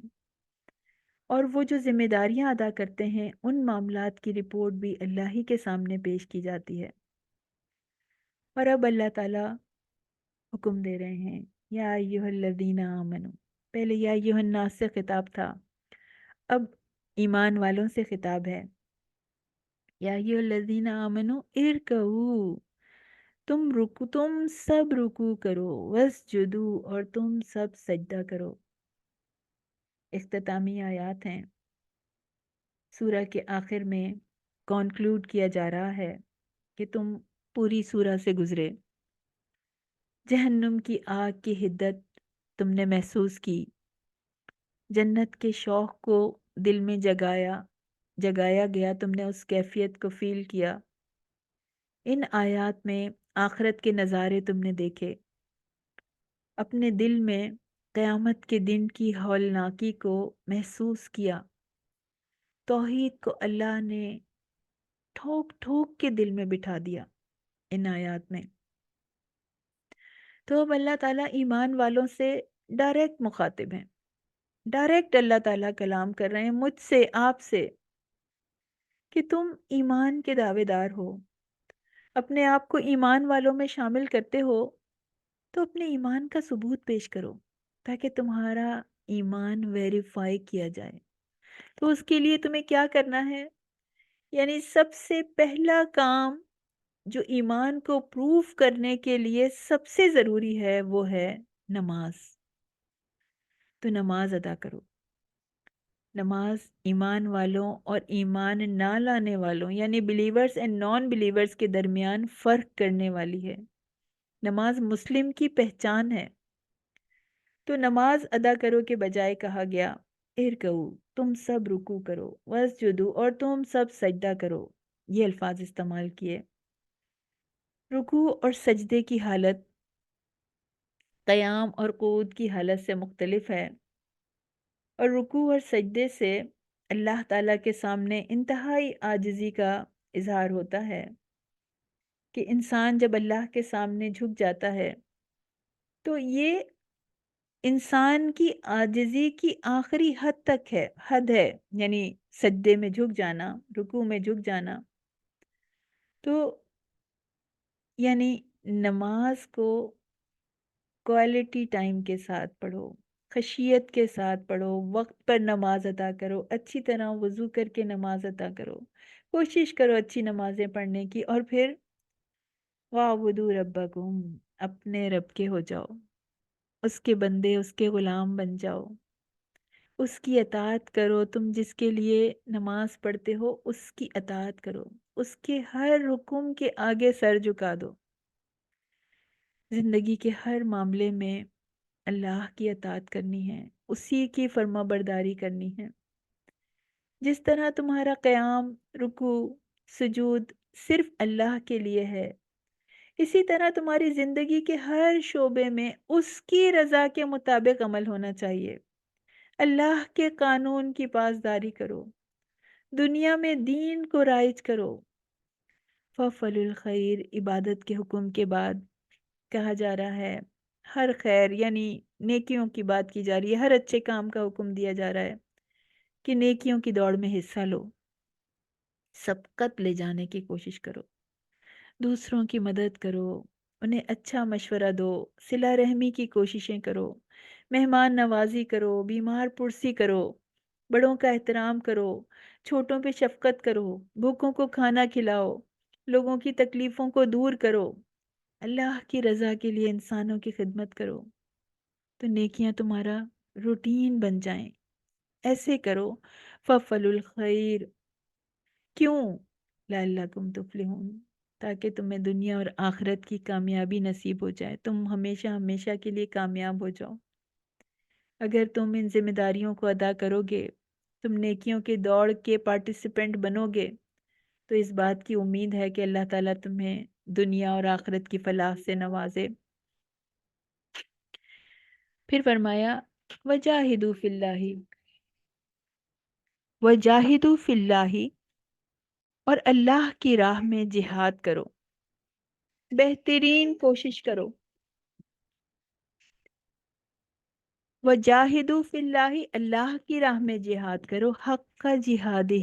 اور وہ جو ذمہ داریاں ادا کرتے ہیں ان معاملات کی رپورٹ بھی اللہ ہی کے سامنے پیش کی جاتی ہے۔ اور اب اللہ تعالیٰ حکم دے رہے ہیں یا ایھا الذین آمنو، پہلے یا ایھا الناس سے خطاب تھا، اب ایمان والوں سے خطاب ہے۔ یا ایھا الذین آمنو ارکعوا، تم سب رکوع کرو، واسجدو، اور تم سب سجدہ کرو۔ اختتامی آیات ہیں، سورہ کے آخر میں کنکلوڈ کیا جا رہا ہے کہ تم پوری سورہ سے گزرے، جہنم کی آگ کی حدت تم نے محسوس کی، جنت کے شوق کو دل میں جگایا گیا، تم نے اس کیفیت کو فیل کیا۔ ان آیات میں آخرت کے نظارے تم نے دیکھے، اپنے دل میں قیامت کے دن کی ہولناکی کو محسوس کیا، توحید کو اللہ نے ٹھوک ٹھوک کے دل میں بٹھا دیا ان آیات میں۔ تو اب اللہ تعالیٰ ایمان والوں سے ڈائریکٹ مخاطب ہیں، ڈائریکٹ اللہ تعالیٰ کلام کر رہے ہیں مجھ سے، آپ سے، کہ تم ایمان کے دعوے دار ہو، اپنے آپ کو ایمان والوں میں شامل کرتے ہو، تو اپنے ایمان کا ثبوت پیش کرو تاکہ تمہارا ایمان ویریفائی کیا جائے۔ تو اس کے لیے تمہیں کیا کرنا ہے؟ یعنی سب سے پہلا کام جو ایمان کو پروف کرنے کے لیے سب سے ضروری ہے وہ ہے نماز۔ تو نماز ادا کرو۔ نماز ایمان والوں اور ایمان نہ لانے والوں یعنی بلیورز اینڈ نان بلیورز کے درمیان فرق کرنے والی ہے۔ نماز مسلم کی پہچان ہے۔ تو نماز ادا کرو کے بجائے کہا گیا ارکعوا، تم سب رکوع کرو، واسجدوا، اور تم سب سجدہ کرو، یہ الفاظ استعمال کیے۔ رکوع اور سجدے کی حالت قیام اور قعود کی حالت سے مختلف ہے، اور رکوع اور سجدے سے اللہ تعالیٰ کے سامنے انتہائی عاجزی کا اظہار ہوتا ہے کہ انسان جب اللہ کے سامنے جھک جاتا ہے تو یہ انسان کی عاجزی کی آخری حد ہے، یعنی سجدے میں جھک جانا، رکوع میں جھک جانا. تو یعنی نماز کو کوالٹی ٹائم کے ساتھ پڑھو، خشیت کے ساتھ پڑھو، وقت پر نماز ادا کرو، اچھی طرح وضو کر کے نماز ادا کرو، کوشش کرو اچھی نمازیں پڑھنے کی، اور پھر وَاعْبُدُوا رَبَّكُمْ، اپنے رب کے ہو جاؤ، اس کے بندے، اس کے غلام بن جاؤ، اس کی اطاعت کرو. تم جس کے لیے نماز پڑھتے ہو اس کی اطاعت کرو، اس کے ہر حکم کے آگے سر جھکا دو. زندگی کے ہر معاملے میں اللہ کی اطاعت کرنی ہے، اسی کی فرما برداری کرنی ہے. جس طرح تمہارا قیام، رکوع، سجود صرف اللہ کے لیے ہے، اسی طرح تمہاری زندگی کے ہر شعبے میں اس کی رضا کے مطابق عمل ہونا چاہیے. اللہ کے قانون کی پاسداری کرو، دنیا میں دین کو رائج کرو. فَافْعَلُوا الْخَيْرَ عبادت کے حکم کے بعد کہا جا رہا ہے ہر خیر، یعنی نیکیوں کی بات کی جا رہی ہے، ہر اچھے کام کا حکم دیا جا رہا ہے کہ نیکیوں کی دوڑ میں حصہ لو، سبقت لے جانے کی کوشش کرو، دوسروں کی مدد کرو، انہیں اچھا مشورہ دو، صلہ رحمی کی کوششیں کرو، مہمان نوازی کرو، بیمار پرسی کرو، بڑوں کا احترام کرو، چھوٹوں پہ شفقت کرو، بھوکوں کو کھانا کھلاؤ، لوگوں کی تکلیفوں کو دور کرو، اللہ کی رضا کے لیے انسانوں کی خدمت کرو، تو نیکیاں تمہارا روٹین بن جائیں. ایسے کرو. فَافْعَلُوا الْخَيْرَ، کیوں؟ لَعَلَّكُمْ تُفْلِحُونَ، تاکہ تمہیں دنیا اور آخرت کی کامیابی نصیب ہو جائے، تم ہمیشہ ہمیشہ کے لیے کامیاب ہو جاؤ. اگر تم ان ذمہ داریوں کو ادا کرو گے، تم نیکیوں کے دوڑ کے پارٹیسپینٹ بنو گے، تو اس بات کی امید ہے کہ اللہ تعالیٰ تمہیں دنیا اور آخرت کی فلاح سے نوازے. پھر فرمایا وَجَاهِدُوا فِي اللَّهِ، وَجَاهِدُوا فِي اللَّهِ، اور اللہ کی راہ میں جہاد کرو، بہترین کوشش کرو. وَجَاهِدُوا فِي اللَّهِ، اللہ کی راہ میں جہاد کرو، حق جہادہ،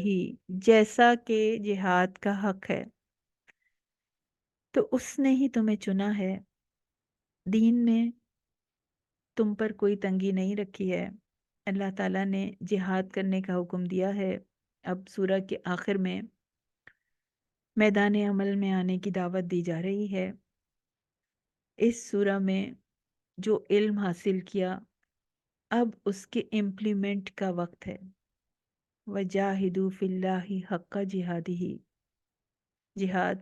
جیسا کہ جہاد کا حق ہے. تو اس نے ہی تمہیں چنا ہے، دین میں تم پر کوئی تنگی نہیں رکھی ہے. اللہ تعالیٰ نے جہاد کرنے کا حکم دیا ہے. اب سورہ کے آخر میں میدان عمل میں آنے کی دعوت دی جا رہی ہے. اس سورہ میں جو علم حاصل کیا، اب اس کے امپلیمنٹ کا وقت ہے. وَجَاهِدُوا فِي اللَّهِ حَقَّ جِهَادِهِ، جہاد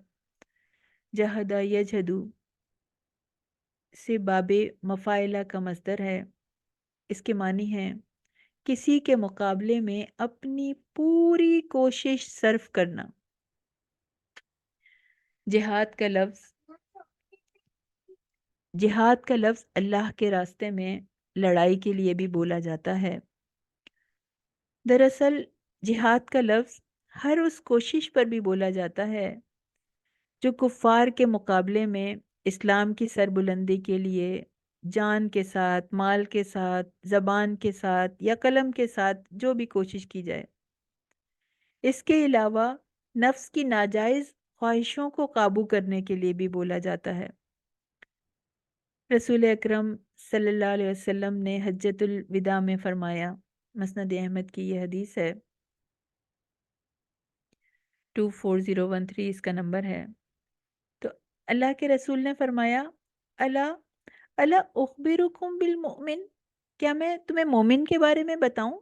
جہد یجہدو سے باب مفاعلہ کا مصدر ہے. اس کے معنی ہیں کسی کے مقابلے میں اپنی پوری کوشش صرف کرنا. جہاد کا لفظ اللہ کے راستے میں لڑائی کے لیے بھی بولا جاتا ہے. دراصل جہاد کا لفظ ہر اس کوشش پر بھی بولا جاتا ہے جو کفار کے مقابلے میں اسلام کی سربلندی کے لیے جان کے ساتھ، مال کے ساتھ، زبان کے ساتھ یا قلم کے ساتھ جو بھی کوشش کی جائے. اس کے علاوہ نفس کی ناجائز خواہشوں کو قابو کرنے کے لیے بھی بولا جاتا ہے. رسول اکرم صلی اللہ علیہ وسلم نے حجۃ الوداع میں فرمایا، مسند احمد کی یہ حدیث ہے، 24013 اس کا نمبر ہے. تو اللہ کے رسول نے فرمایا، الا اخبرکم بالمؤمن، کیا میں تمہیں مومن کے بارے میں بتاؤں؟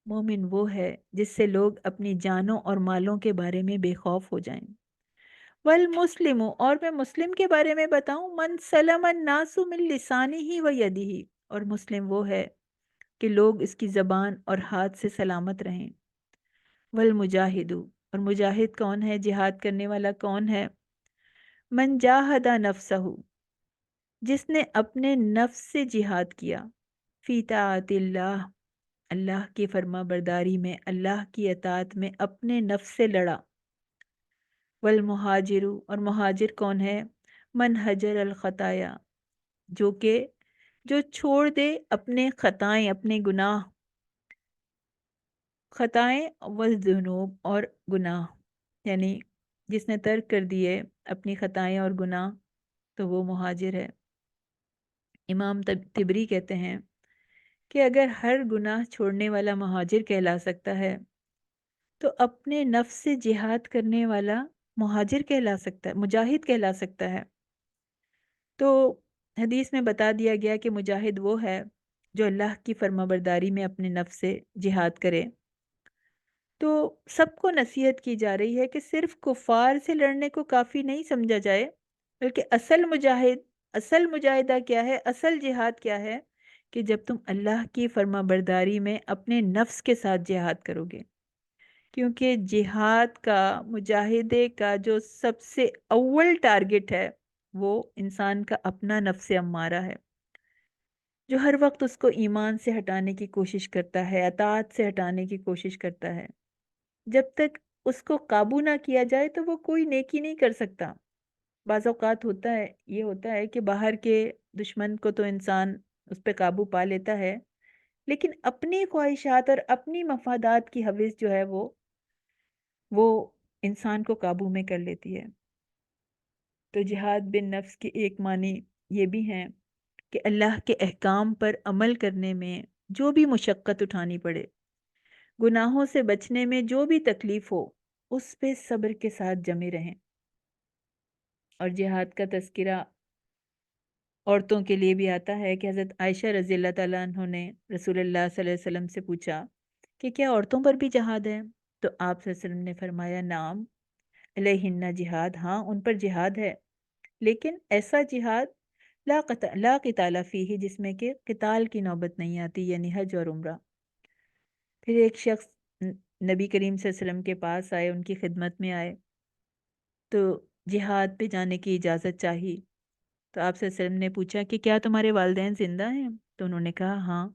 مومن وہ ہے جس سے لوگ اپنی جانوں اور مالوں کے بارے میں بے خوف ہو جائیں. والمسلم، اور میں مسلم کے بارے میں بتاؤں، من سلم الناس من لسانہ و یدہ، اور مسلم وہ ہے کہ لوگ اس کی زبان اور ہاتھ سے سلامت رہیں. والمجاہد، اور مجاہد کون ہے، جہاد کرنے والا کون ہے، من جاہد نفسہ، جس نے اپنے نفس سے جہاد کیا، فی طاعت اللہ، اللہ کی فرما برداری میں، اللہ کی اطاعت میں اپنے نفس سے لڑا. والمہاجر، اور مہاجر کون ہے، من حجر الخطایا، جو کہ جو چھوڑ دے اپنے خطائیں، اپنے گناہ، خطائیں والذنوب اور گناہ، یعنی جس نے ترک کر دیے اپنی خطائیں اور گناہ تو وہ مہاجر ہے۔ امام تبری کہتے ہیں کہ اگر ہر گناہ چھوڑنے والا مہاجر کہلا سکتا ہے تو اپنے نفس سے جہاد کرنے والا مہاجر کہلا سکتا ہے، مجاہد کہلا سکتا ہے۔ تو حدیث میں بتا دیا گیا کہ مجاہد وہ ہے جو اللہ کی فرما برداری میں اپنے نفس سے جہاد کرے۔ تو سب کو نصیحت کی جا رہی ہے کہ صرف کفار سے لڑنے کو کافی نہیں سمجھا جائے، بلکہ اصل مجاہدہ کیا ہے، اصل جہاد کیا ہے، کہ جب تم اللہ کی فرما برداری میں اپنے نفس کے ساتھ جہاد کرو گے۔ کیونکہ جہاد کا، مجاہدے کا جو سب سے اول ٹارگٹ ہے وہ انسان کا اپنا نفس امارہ ہے، جو ہر وقت اس کو ایمان سے ہٹانے کی کوشش کرتا ہے، اطاعت سے ہٹانے کی کوشش کرتا ہے۔ جب تک اس کو قابو نہ کیا جائے تو وہ کوئی نیکی نہیں کر سکتا۔ بعض اوقات یہ ہوتا ہے کہ باہر کے دشمن کو تو انسان اس پہ قابو پا لیتا ہے، لیکن اپنی خواہشات اور اپنی مفادات کی حوث جو ہے وہ انسان کو قابو میں کر لیتی ہے۔ تو جہاد بن نفس کی ایک معنی یہ بھی ہے کہ اللہ کے احکام پر عمل کرنے میں جو بھی مشقت اٹھانی پڑے، گناہوں سے بچنے میں جو بھی تکلیف ہو، اس پہ صبر کے ساتھ جمے رہیں۔ اور جہاد کا تذکرہ عورتوں کے لیے بھی آتا ہے کہ حضرت عائشہ رضی اللہ تعالیٰ عنہ نے رسول اللہ صلی اللہ علیہ وسلم سے پوچھا کہ کیا عورتوں پر بھی جہاد ہے؟ تو آپ صلی اللہ علیہ وسلم نے فرمایا نعم علیہن جہاد، ہاں ان پر جہاد ہے، لیکن ایسا جہاد لا قتال فیہ، جس میں کہ قتال کی نوبت نہیں آتی، یعنی حج اور عمرہ۔ پھر ایک شخص نبی کریم صلی اللہ علیہ وسلم کے پاس آئے، ان کی خدمت میں آئے، تو جہاد پہ جانے کی اجازت چاہی۔ تو آپ صلی اللہ علیہ وسلم نے پوچھا کہ کیا تمہارے والدین زندہ ہیں؟ تو انہوں نے کہا ہاں۔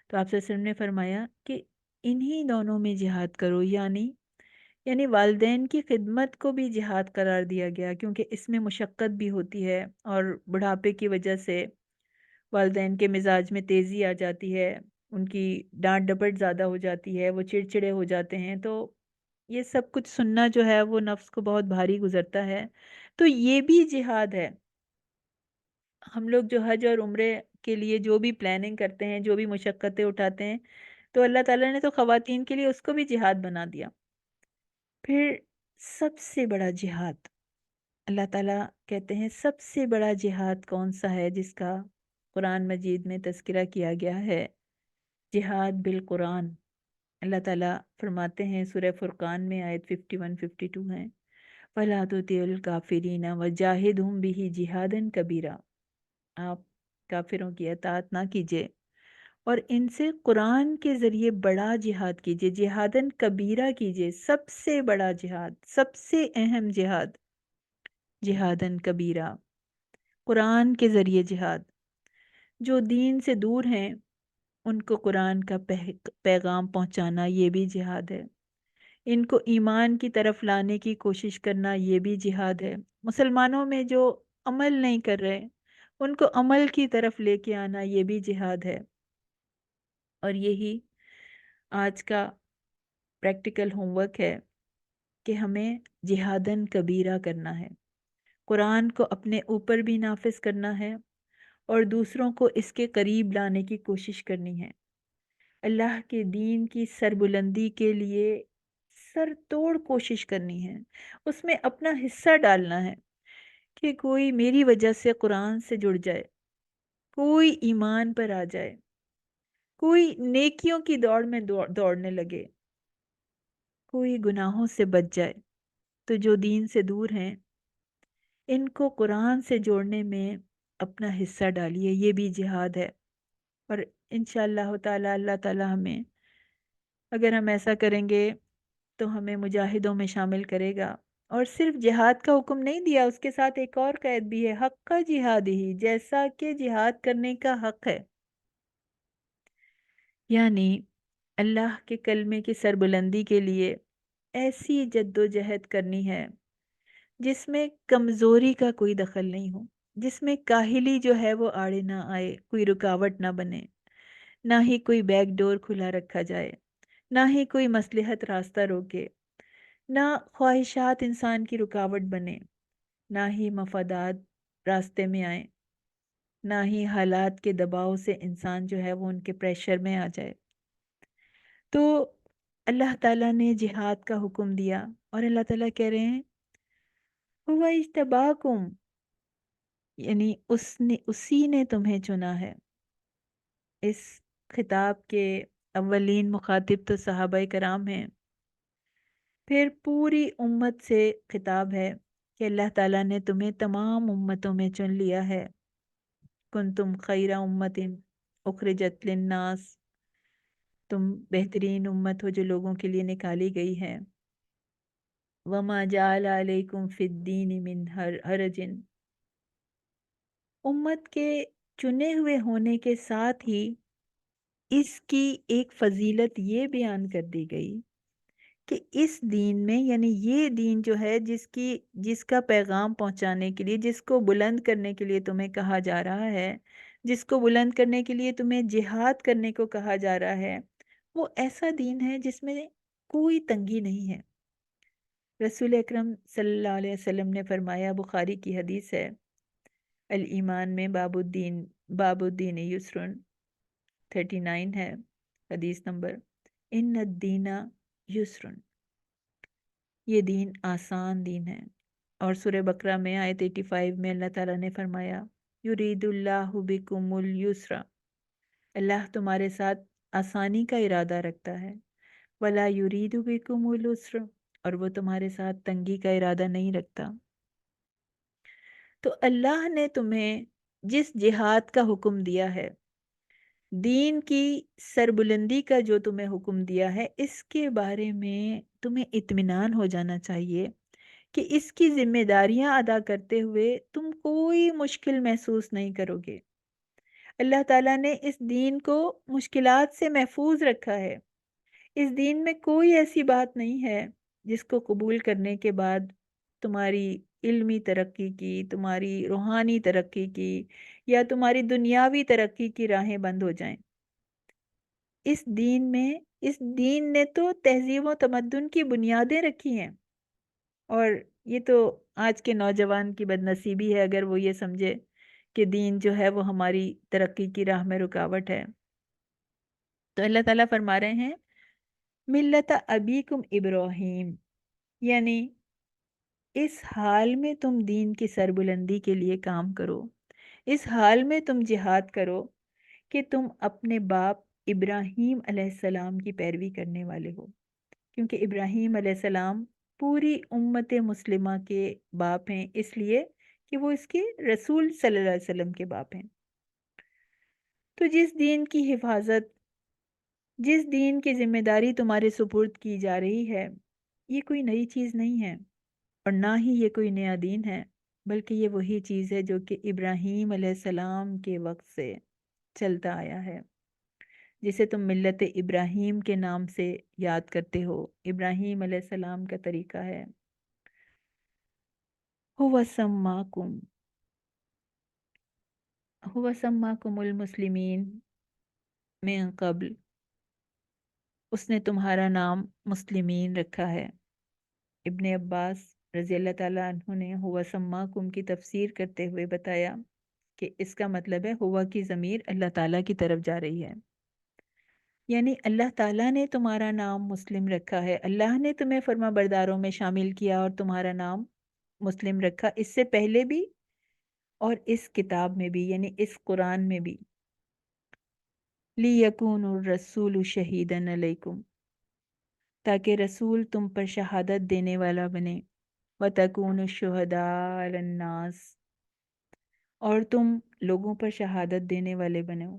تو آپ صلی اللہ علیہ وسلم نے فرمایا کہ انہی دونوں میں جہاد کرو، یعنی والدین کی خدمت کو بھی جہاد قرار دیا گیا، کیونکہ اس میں مشقت بھی ہوتی ہے، اور بڑھاپے کی وجہ سے والدین کے مزاج میں تیزی آ جاتی ہے، ان کی ڈانٹ ڈپٹ زیادہ ہو جاتی ہے، وہ چڑچڑے ہو جاتے ہیں، تو یہ سب کچھ سننا جو ہے وہ نفس کو بہت بھاری گزرتا ہے۔ تو یہ بھی جہاد ہے۔ ہم لوگ جو حج اور عمرے کے لیے جو بھی پلاننگ کرتے ہیں، جو بھی مشقتیں اٹھاتے ہیں، تو اللہ تعالیٰ نے تو خواتین کے لیے اس کو بھی جہاد بنا دیا۔ پھر سب سے بڑا جہاد، اللہ تعالیٰ کہتے ہیں سب سے بڑا جہاد کون سا ہے جس کا قرآن مجید میں تذکرہ کیا گیا ہے؟ جہاد بالقرآن۔ اللہ تعالیٰ فرماتے ہیں سورہ فرقان میں آیت 51 52 ہیں، وَلَا تُطِعِ الْكَافِرِينَ وَجَاهِدْهُمْ بِهِ جِهَادًا كَبِيرًا، آپ کافروں کی اطاعت نہ کیجیے اور ان سے قرآن کے ذریعے بڑا جہاد کیجیے، جہادن کبیرہ کیجیے، سب سے بڑا جہاد، سب سے اہم جہاد، جہادن کبیرہ، قرآن کے ذریعے جہاد۔ جو دین سے دور ہیں ان کو قرآن کا پیغام پہنچانا، یہ بھی جہاد ہے۔ ان کو ایمان کی طرف لانے کی کوشش کرنا، یہ بھی جہاد ہے۔ مسلمانوں میں جو عمل نہیں کر رہے ان کو عمل کی طرف لے کے آنا، یہ بھی جہاد ہے۔ اور یہی آج کا پریکٹیکل ہوم ورک ہے کہ ہمیں جہادن کبیرہ کرنا ہے، قرآن کو اپنے اوپر بھی نافذ کرنا ہے اور دوسروں کو اس کے قریب لانے کی کوشش کرنی ہے۔ اللہ کے دین کی سربلندی کے لیے سر توڑ کوشش کرنی ہے، اس میں اپنا حصہ ڈالنا ہے کہ کوئی میری وجہ سے قرآن سے جڑ جائے، کوئی ایمان پر آ جائے، کوئی نیکیوں کی دوڑ میں دوڑنے لگے، کوئی گناہوں سے بچ جائے۔ تو جو دین سے دور ہیں ان کو قرآن سے جوڑنے میں اپنا حصہ ڈالیے، یہ بھی جہاد ہے۔ اور انشاءاللہ تعالی اللہ تعالی ہمیں، اگر ہم ایسا کریں گے تو ہمیں مجاہدوں میں شامل کرے گا۔ اور صرف جہاد کا حکم نہیں دیا، اس کے ساتھ ایک اور قید بھی ہے، حق کا جہاد ہی، جیسا کہ جہاد کرنے کا حق ہے، یعنی اللہ کے کلمے کی سربلندی کے لیے ایسی جد و جہد کرنی ہے جس میں کمزوری کا کوئی دخل نہیں ہو، جس میں کاہلی جو ہے وہ آڑے نہ آئے، کوئی رکاوٹ نہ بنے، نہ ہی کوئی بیک ڈور کھلا رکھا جائے، نہ ہی کوئی مصلحت راستہ روکے، نہ خواہشات انسان کی رکاوٹ بنے، نہ ہی مفادات راستے میں آئیں، نہ ہی حالات کے دباؤ سے انسان جو ہے وہ ان کے پریشر میں آ جائے۔ تو اللہ تعالیٰ نے جہاد کا حکم دیا، اور اللہ تعالیٰ کہہ رہے ہیں ہوا اجتباکم، یعنی اسی نے تمہیں چنا ہے۔ اس خطاب کے اولین مخاطب تو صحابہ کرام ہیں، پھر پوری امت سے خطاب ہے کہ اللہ تعالیٰ نے تمہیں تمام امتوں میں چن لیا ہے۔ کنتم خیر امت اخرجت للناس، تم بہترین امت ہو جو لوگوں کے لیے نکالی گئی ہے۔ وما جعل علیکم فی الدین من حرج، امت کے چنے ہوئے ہونے کے ساتھ ہی اس کی ایک فضیلت یہ بیان کر دی گئی کہ اس دین میں، یعنی یہ دین جو ہے جس کا پیغام پہنچانے کے لیے، جس کو بلند کرنے کے لیے تمہیں کہا جا رہا ہے، جس کو بلند کرنے کے لیے تمہیں جہاد کرنے کو کہا جا رہا ہے، وہ ایسا دین ہے جس میں کوئی تنگی نہیں ہے۔ رسول اکرم صلی اللہ علیہ وسلم نے فرمایا، بخاری کی حدیث ہے، الایمان میں باب الدین یسرن 39 ہے حدیث نمبر، ان الدین یسرن، یہ دین آسان دین ہے۔ اور سورہ بقرہ میں آیت 85 میں اللہ تعالیٰ نے فرمایا، یرید اللہ بکم الیسر، اللہ تمہارے ساتھ آسانی کا ارادہ رکھتا ہے، ولا یرید بکم العسر، اور وہ تمہارے ساتھ تنگی کا ارادہ نہیں رکھتا۔ تو اللہ نے تمہیں جس جہاد کا حکم دیا ہے، دین کی سربلندی کا جو تمہیں حکم دیا ہے، اس کے بارے میں تمہیں اطمینان ہو جانا چاہیے کہ اس کی ذمہ داریاں ادا کرتے ہوئے تم کوئی مشکل محسوس نہیں کرو گے۔ اللہ تعالیٰ نے اس دین کو مشکلات سے محفوظ رکھا ہے۔ اس دین میں کوئی ایسی بات نہیں ہے جس کو قبول کرنے کے بعد تمہاری علمی ترقی کی، تمہاری روحانی ترقی کی، یا تمہاری دنیاوی ترقی کی راہیں بند ہو جائیں۔ اس دین نے تو تہذیب و تمدن کی بنیادیں رکھی ہیں، اور یہ تو آج کے نوجوان کی بد نصیبی ہے اگر وہ یہ سمجھے کہ دین جو ہے وہ ہماری ترقی کی راہ میں رکاوٹ ہے۔ تو اللہ تعالیٰ فرما رہے ہیں، ملت ابیکم ابراہیم، یعنی اس حال میں تم دین کی سربلندی کے لیے کام کرو، اس حال میں تم جہاد کرو کہ تم اپنے باپ ابراہیم علیہ السلام کی پیروی کرنے والے ہو، کیونکہ ابراہیم علیہ السلام پوری امت مسلمہ کے باپ ہیں، اس لیے کہ وہ اس کے رسول صلی اللہ علیہ وسلم کے باپ ہیں۔ تو جس دین کی حفاظت، جس دین کی ذمہ داری تمہارے سپرد کی جا رہی ہے، یہ کوئی نئی چیز نہیں ہے، اور نہ ہی یہ کوئی نیا دین ہے، بلکہ یہ وہی چیز ہے جو کہ ابراہیم علیہ السلام کے وقت سے چلتا آیا ہے، جسے تم ملت ابراہیم کے نام سے یاد کرتے ہو۔ ابراہیم علیہ السلام کا طریقہ ہے، هو سماکم هو سماکم المسلمین من قبل، اس نے تمہارا نام مسلمین رکھا ہے۔ ابن عباس رضی اللہ تعالیٰ عنہ نے ہوا سماکم کی تفسیر کرتے ہوئے بتایا کہ اس کا مطلب ہے ہوا کی ضمیر اللہ تعالیٰ کی طرف جا رہی ہے، یعنی اللہ تعالیٰ نے تمہارا نام مسلم رکھا ہے، اللہ نے تمہیں فرما برداروں میں شامل کیا اور تمہارا نام مسلم رکھا، اس سے پہلے بھی اور اس کتاب میں بھی، یعنی اس قرآن میں بھی۔ لِيَكُونَ الرَّسُولُ شَهِيدًا عَلَيْكُمْ، تاکہ رسول تم پر شہادت دینے والا بنے، وَتَكُونُ الشُّهَدَاءَ عَلَى النَّاسِ، اور تم لوگوں پر شہادت دینے والے بنو۔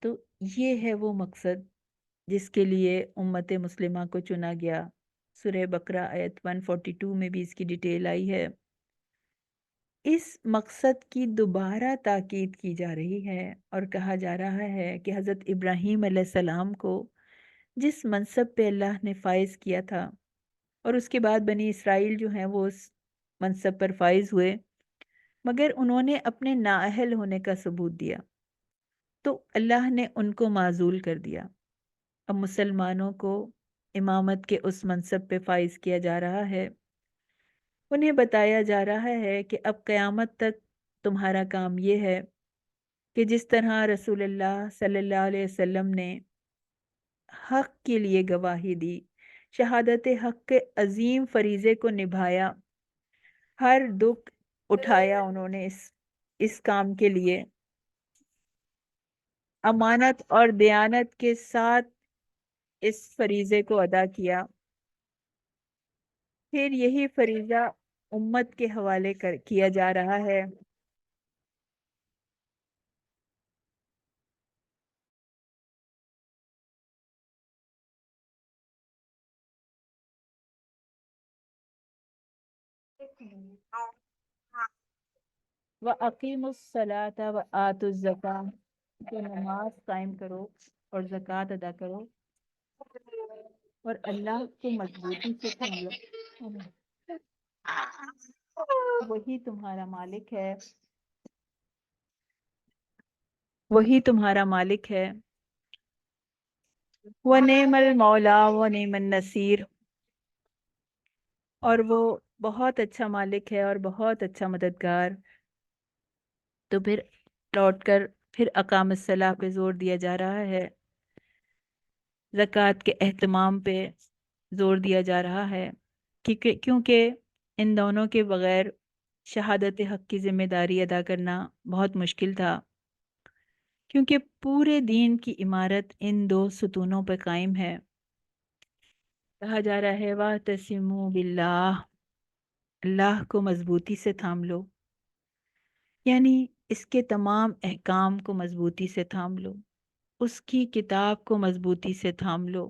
تو یہ ہے وہ مقصد جس کے لیے امت مسلمہ کو چنا گیا۔ سورہ بقرہ آیت 142 میں بھی اس کی ڈیٹیل آئی ہے۔ اس مقصد کی دوبارہ تاکید کی جا رہی ہے اور کہا جا رہا ہے کہ حضرت ابراہیم علیہ السلام کو جس منصب پہ اللہ نے فائز کیا تھا، اور اس کے بعد بنی اسرائیل جو ہیں وہ اس منصب پر فائز ہوئے، مگر انہوں نے اپنے نااہل ہونے کا ثبوت دیا تو اللہ نے ان کو معزول کر دیا۔ اب مسلمانوں کو امامت کے اس منصب پہ فائز کیا جا رہا ہے، انہیں بتایا جا رہا ہے کہ اب قیامت تک تمہارا کام یہ ہے کہ جس طرح رسول اللہ صلی اللہ علیہ وسلم نے حق کے لیے گواہی دی، شہادت حق کے عظیم فریضے کو نبھایا، ہر دکھ اٹھایا انہوں نے اس کام کے لیے، امانت اور دیانت کے ساتھ اس فریضے کو ادا کیا، پھر یہی فریضہ امت کے حوالے کیا جا رہا ہے۔ وَأَقِيمُوا الصَّلَاةَ وَآتُوا الزَّكَاةَ، تو نماز قائم کرو اور زکوٰۃ ادا کرو اور اللہ کو مضبوطی سے تھامو، وہی تمہارا مالک ہے، وہی تمہارا مالک ہے۔ وَنِعْمَ الْمَوْلَىٰ وَنِعْمَ النَّصِيرُ، اور وہ بہت اچھا مالک ہے اور بہت اچھا مددگار۔ تو پھر لوٹ کر پھر اقام الصلاح پہ زور دیا جا رہا ہے، زکوٰۃ کے اہتمام پہ زور دیا جا رہا ہے، کیونکہ ان دونوں کے بغیر شہادت حق کی ذمہ داری ادا کرنا بہت مشکل تھا، کیونکہ پورے دین کی عمارت ان دو ستونوں پر قائم ہے۔ کہا جا رہا ہے وَاعْتَصِمُوا بِاللَّهِ، اللہ کو مضبوطی سے تھام لو، یعنی اس کے تمام احکام کو مضبوطی سے تھام لو، اس کی کتاب کو مضبوطی سے تھام لو،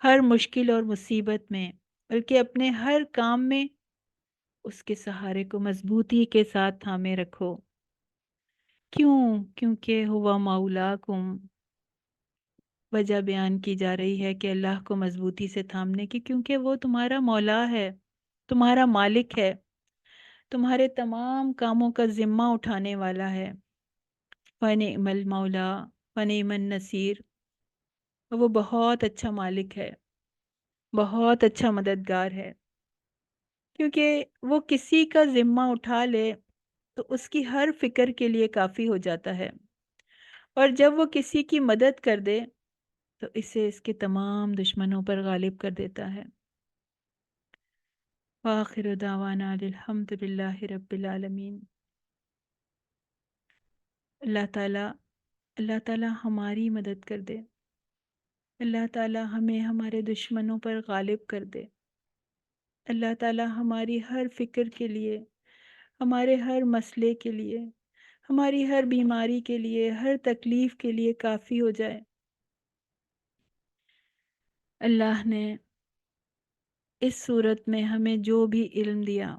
ہر مشکل اور مصیبت میں، بلکہ اپنے ہر کام میں اس کے سہارے کو مضبوطی کے ساتھ تھامے رکھو۔ کیونکہ ہوا مولاکم، وجہ بیان کی جا رہی ہے کہ اللہ کو مضبوطی سے تھامنے کی، کیونکہ وہ تمہارا مولا ہے، تمہارا مالک ہے، تمہارے تمام کاموں کا ذمہ اٹھانے والا ہے۔ وَنِعْمَ الْمَوْلَىٰ وَنِعْمَ النَّصِيرُ، وہ بہت اچھا مالک ہے، بہت اچھا مددگار ہے، کیونکہ وہ کسی کا ذمہ اٹھا لے تو اس کی ہر فکر کے لیے کافی ہو جاتا ہے، اور جب وہ کسی کی مدد کر دے تو اسے اس کے تمام دشمنوں پر غالب کر دیتا ہے۔ وآخر دعوانا الحمد للہ رب العالمین۔ اللہ تعالیٰ ہماری مدد کر دے، اللہ تعالیٰ ہمیں ہمارے دشمنوں پر غالب کر دے، اللہ تعالیٰ ہماری ہر فکر کے لیے، ہمارے ہر مسئلے کے لیے، ہماری ہر بیماری کے لیے، ہر تکلیف کے لیے کافی ہو جائے۔ اللہ نے اس صورت میں ہمیں جو بھی علم دیا،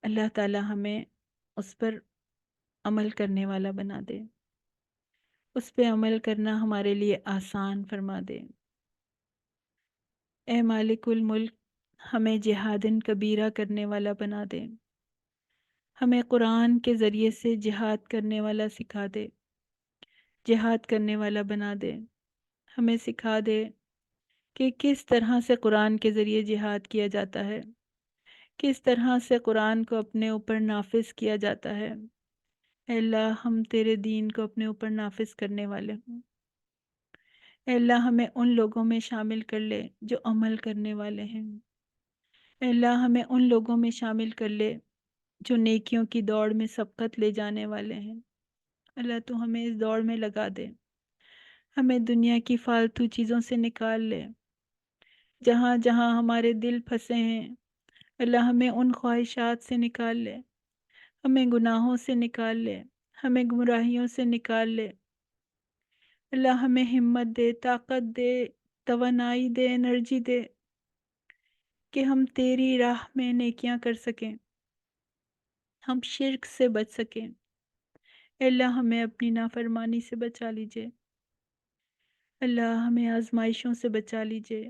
اللہ تعالیٰ ہمیں اس پر عمل کرنے والا بنا دے، اس پہ عمل کرنا ہمارے لیے آسان فرما دے۔ اے مالک الملک، ہمیں جہادن کبیرہ کرنے والا بنا دے، ہمیں قرآن کے ذریعے سے جہاد کرنے والا سکھا دے، جہاد کرنے والا بنا دے، ہمیں سکھا دے کہ کس طرح سے قرآن کے ذریعے جہاد کیا جاتا ہے، کس طرح سے قرآن کو اپنے اوپر نافذ کیا جاتا ہے۔ اے اللہ، ہم تیرے دین کو اپنے اوپر نافذ کرنے والے ہوں۔ اے اللہ، ہمیں ان لوگوں میں شامل کر لے جو عمل کرنے والے ہیں۔ اے اللہ، ہمیں ان لوگوں میں شامل کر لے جو نیکیوں کی دوڑ میں سبقت لے جانے والے ہیں۔ اللہ، تو ہمیں اس دوڑ میں لگا دے، ہمیں دنیا کی فالتو چیزوں سے نکال لے، جہاں جہاں ہمارے دل پھنسے ہیں اللہ ہمیں ان خواہشات سے نکال لے، ہمیں گناہوں سے نکال لے، ہمیں گمراہیوں سے نکال لے۔ اللہ ہمیں ہمت دے، طاقت دے، توانائی دے، انرجی دے کہ ہم تیری راہ میں نیکیاں کر سکیں، ہم شرک سے بچ سکیں۔ اے اللہ، ہمیں اپنی نافرمانی سے بچا لیجئے، اللہ ہمیں آزمائشوں سے بچا لیجئے،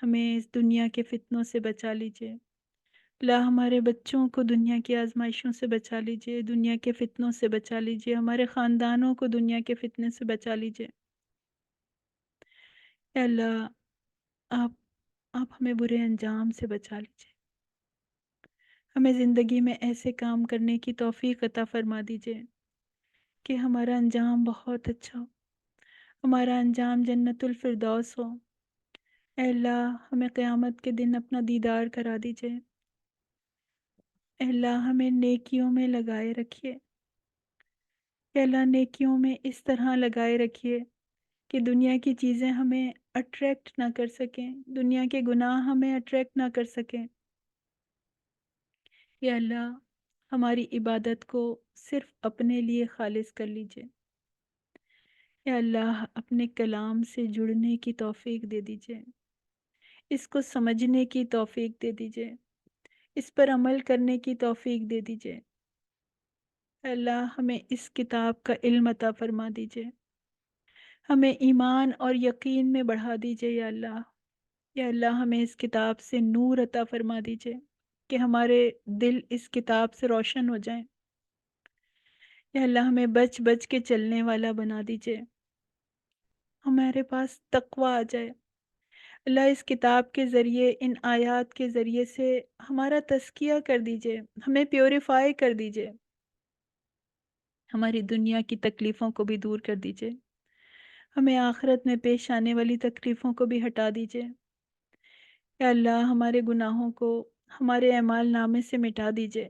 ہمیں اس دنیا کے فتنوں سے بچا لیجئے۔ اللہ ہمارے بچوں کو دنیا کی آزمائشوں سے بچا لیجئے، دنیا کے فتنوں سے بچا لیجئے، ہمارے خاندانوں کو دنیا کے فتنے سے بچا لیجئے۔ اے اللہ آپ آپ ہمیں برے انجام سے بچا لیجئے، ہمیں زندگی میں ایسے کام کرنے کی توفیق عطا فرما دیجئے کہ ہمارا انجام بہت اچھا ہو، ہمارا انجام جنت الفردوس ہو۔ اے اللہ ہمیں قیامت کے دن اپنا دیدار کرا دیجئے۔ اے اللہ ہمیں نیکیوں میں لگائے رکھیے۔ اے اللہ نیکیوں میں اس طرح لگائے رکھیے کہ دنیا کی چیزیں ہمیں اٹریکٹ نہ کر سکیں، دنیا کے گناہ ہمیں اٹریکٹ نہ کر سکیں۔ یا اللہ ہماری عبادت کو صرف اپنے لیے خالص کر لیجئے۔ یا اللہ اپنے کلام سے جڑنے کی توفیق دے دیجئے، اس کو سمجھنے کی توفیق دے دیجئے، اس پر عمل کرنے کی توفیق دے دیجئے۔ اے اللہ ہمیں اس کتاب کا علم عطا فرما دیجئے، ہمیں ایمان اور یقین میں بڑھا دیجئے یا اللہ۔ یا اللہ ہمیں اس کتاب سے نور عطا فرما دیجئے کہ ہمارے دل اس کتاب سے روشن ہو جائیں۔ یا اللہ ہمیں بچ بچ کے چلنے والا بنا دیجئے، ہمارے پاس تقوی آ جائے۔ اللہ اس کتاب کے ذریعے، ان آیات کے ذریعے سے ہمارا تزکیہ کر دیجئے، ہمیں پیوریفائی کر دیجئے، ہماری دنیا کی تکلیفوں کو بھی دور کر دیجئے، ہمیں آخرت میں پیش آنے والی تکلیفوں کو بھی ہٹا دیجئے۔ یا اللہ ہمارے گناہوں کو ہمارے اعمال نامے سے مٹا دیجئے،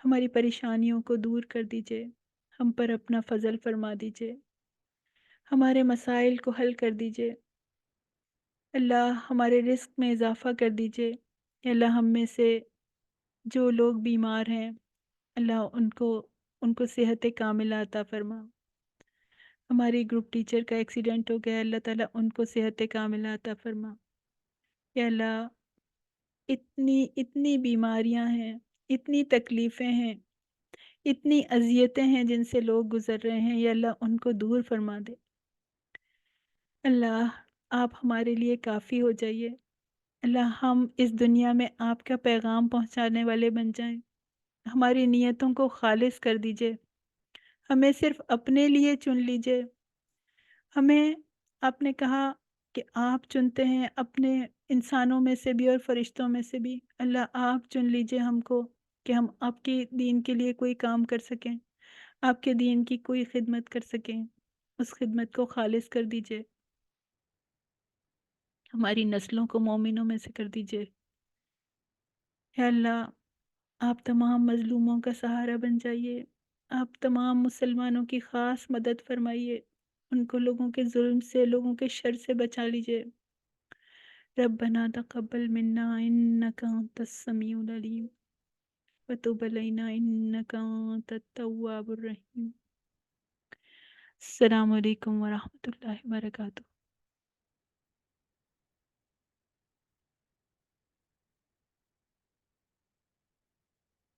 ہماری پریشانیوں کو دور کر دیجئے، ہم پر اپنا فضل فرما دیجئے، ہمارے مسائل کو حل کر دیجئے۔ اللہ ہمارے رزق میں اضافہ کر دیجئے۔ یا اللہ ہم میں سے جو لوگ بیمار ہیں اللہ ان کو صحت کاملہ عطا فرما۔ ہماری گروپ ٹیچر کا ایکسیڈنٹ ہو گیا، اللہ تعالیٰ ان کو صحت کاملہ عطا فرما۔ یا اللہ اتنی اتنی بیماریاں ہیں، اتنی تکلیفیں ہیں، اتنی اذیتیں ہیں جن سے لوگ گزر رہے ہیں، یا اللہ ان کو دور فرما دے۔ اللہ آپ ہمارے لیے کافی ہو جائیے۔ اللہ ہم اس دنیا میں آپ کا پیغام پہنچانے والے بن جائیں، ہماری نیتوں کو خالص کر دیجئے، ہمیں صرف اپنے لیے چن لیجئے۔ ہمیں آپ نے کہا کہ آپ چنتے ہیں اپنے انسانوں میں سے بھی اور فرشتوں میں سے بھی۔ اللہ آپ چن لیجئے ہم کو کہ ہم آپ کے دین کے لیے کوئی کام کر سکیں، آپ کے دین کی کوئی خدمت کر سکیں، اس خدمت کو خالص کر دیجئے، ہماری نسلوں کو مومنوں میں سے کر دیجئے۔ یا اللہ آپ تمام مظلوموں کا سہارا بن جائیے، آپ تمام مسلمانوں کی خاص مدد فرمائیے، ان کو لوگوں کے ظلم سے، لوگوں کے شر سے بچا لیجئے۔ ربنا تقبل منا انک انت السمیع العلیم وتب علینا انک انت التواب الرحیم۔ السلام علیکم ورحمۃ اللہ وبرکاتہ۔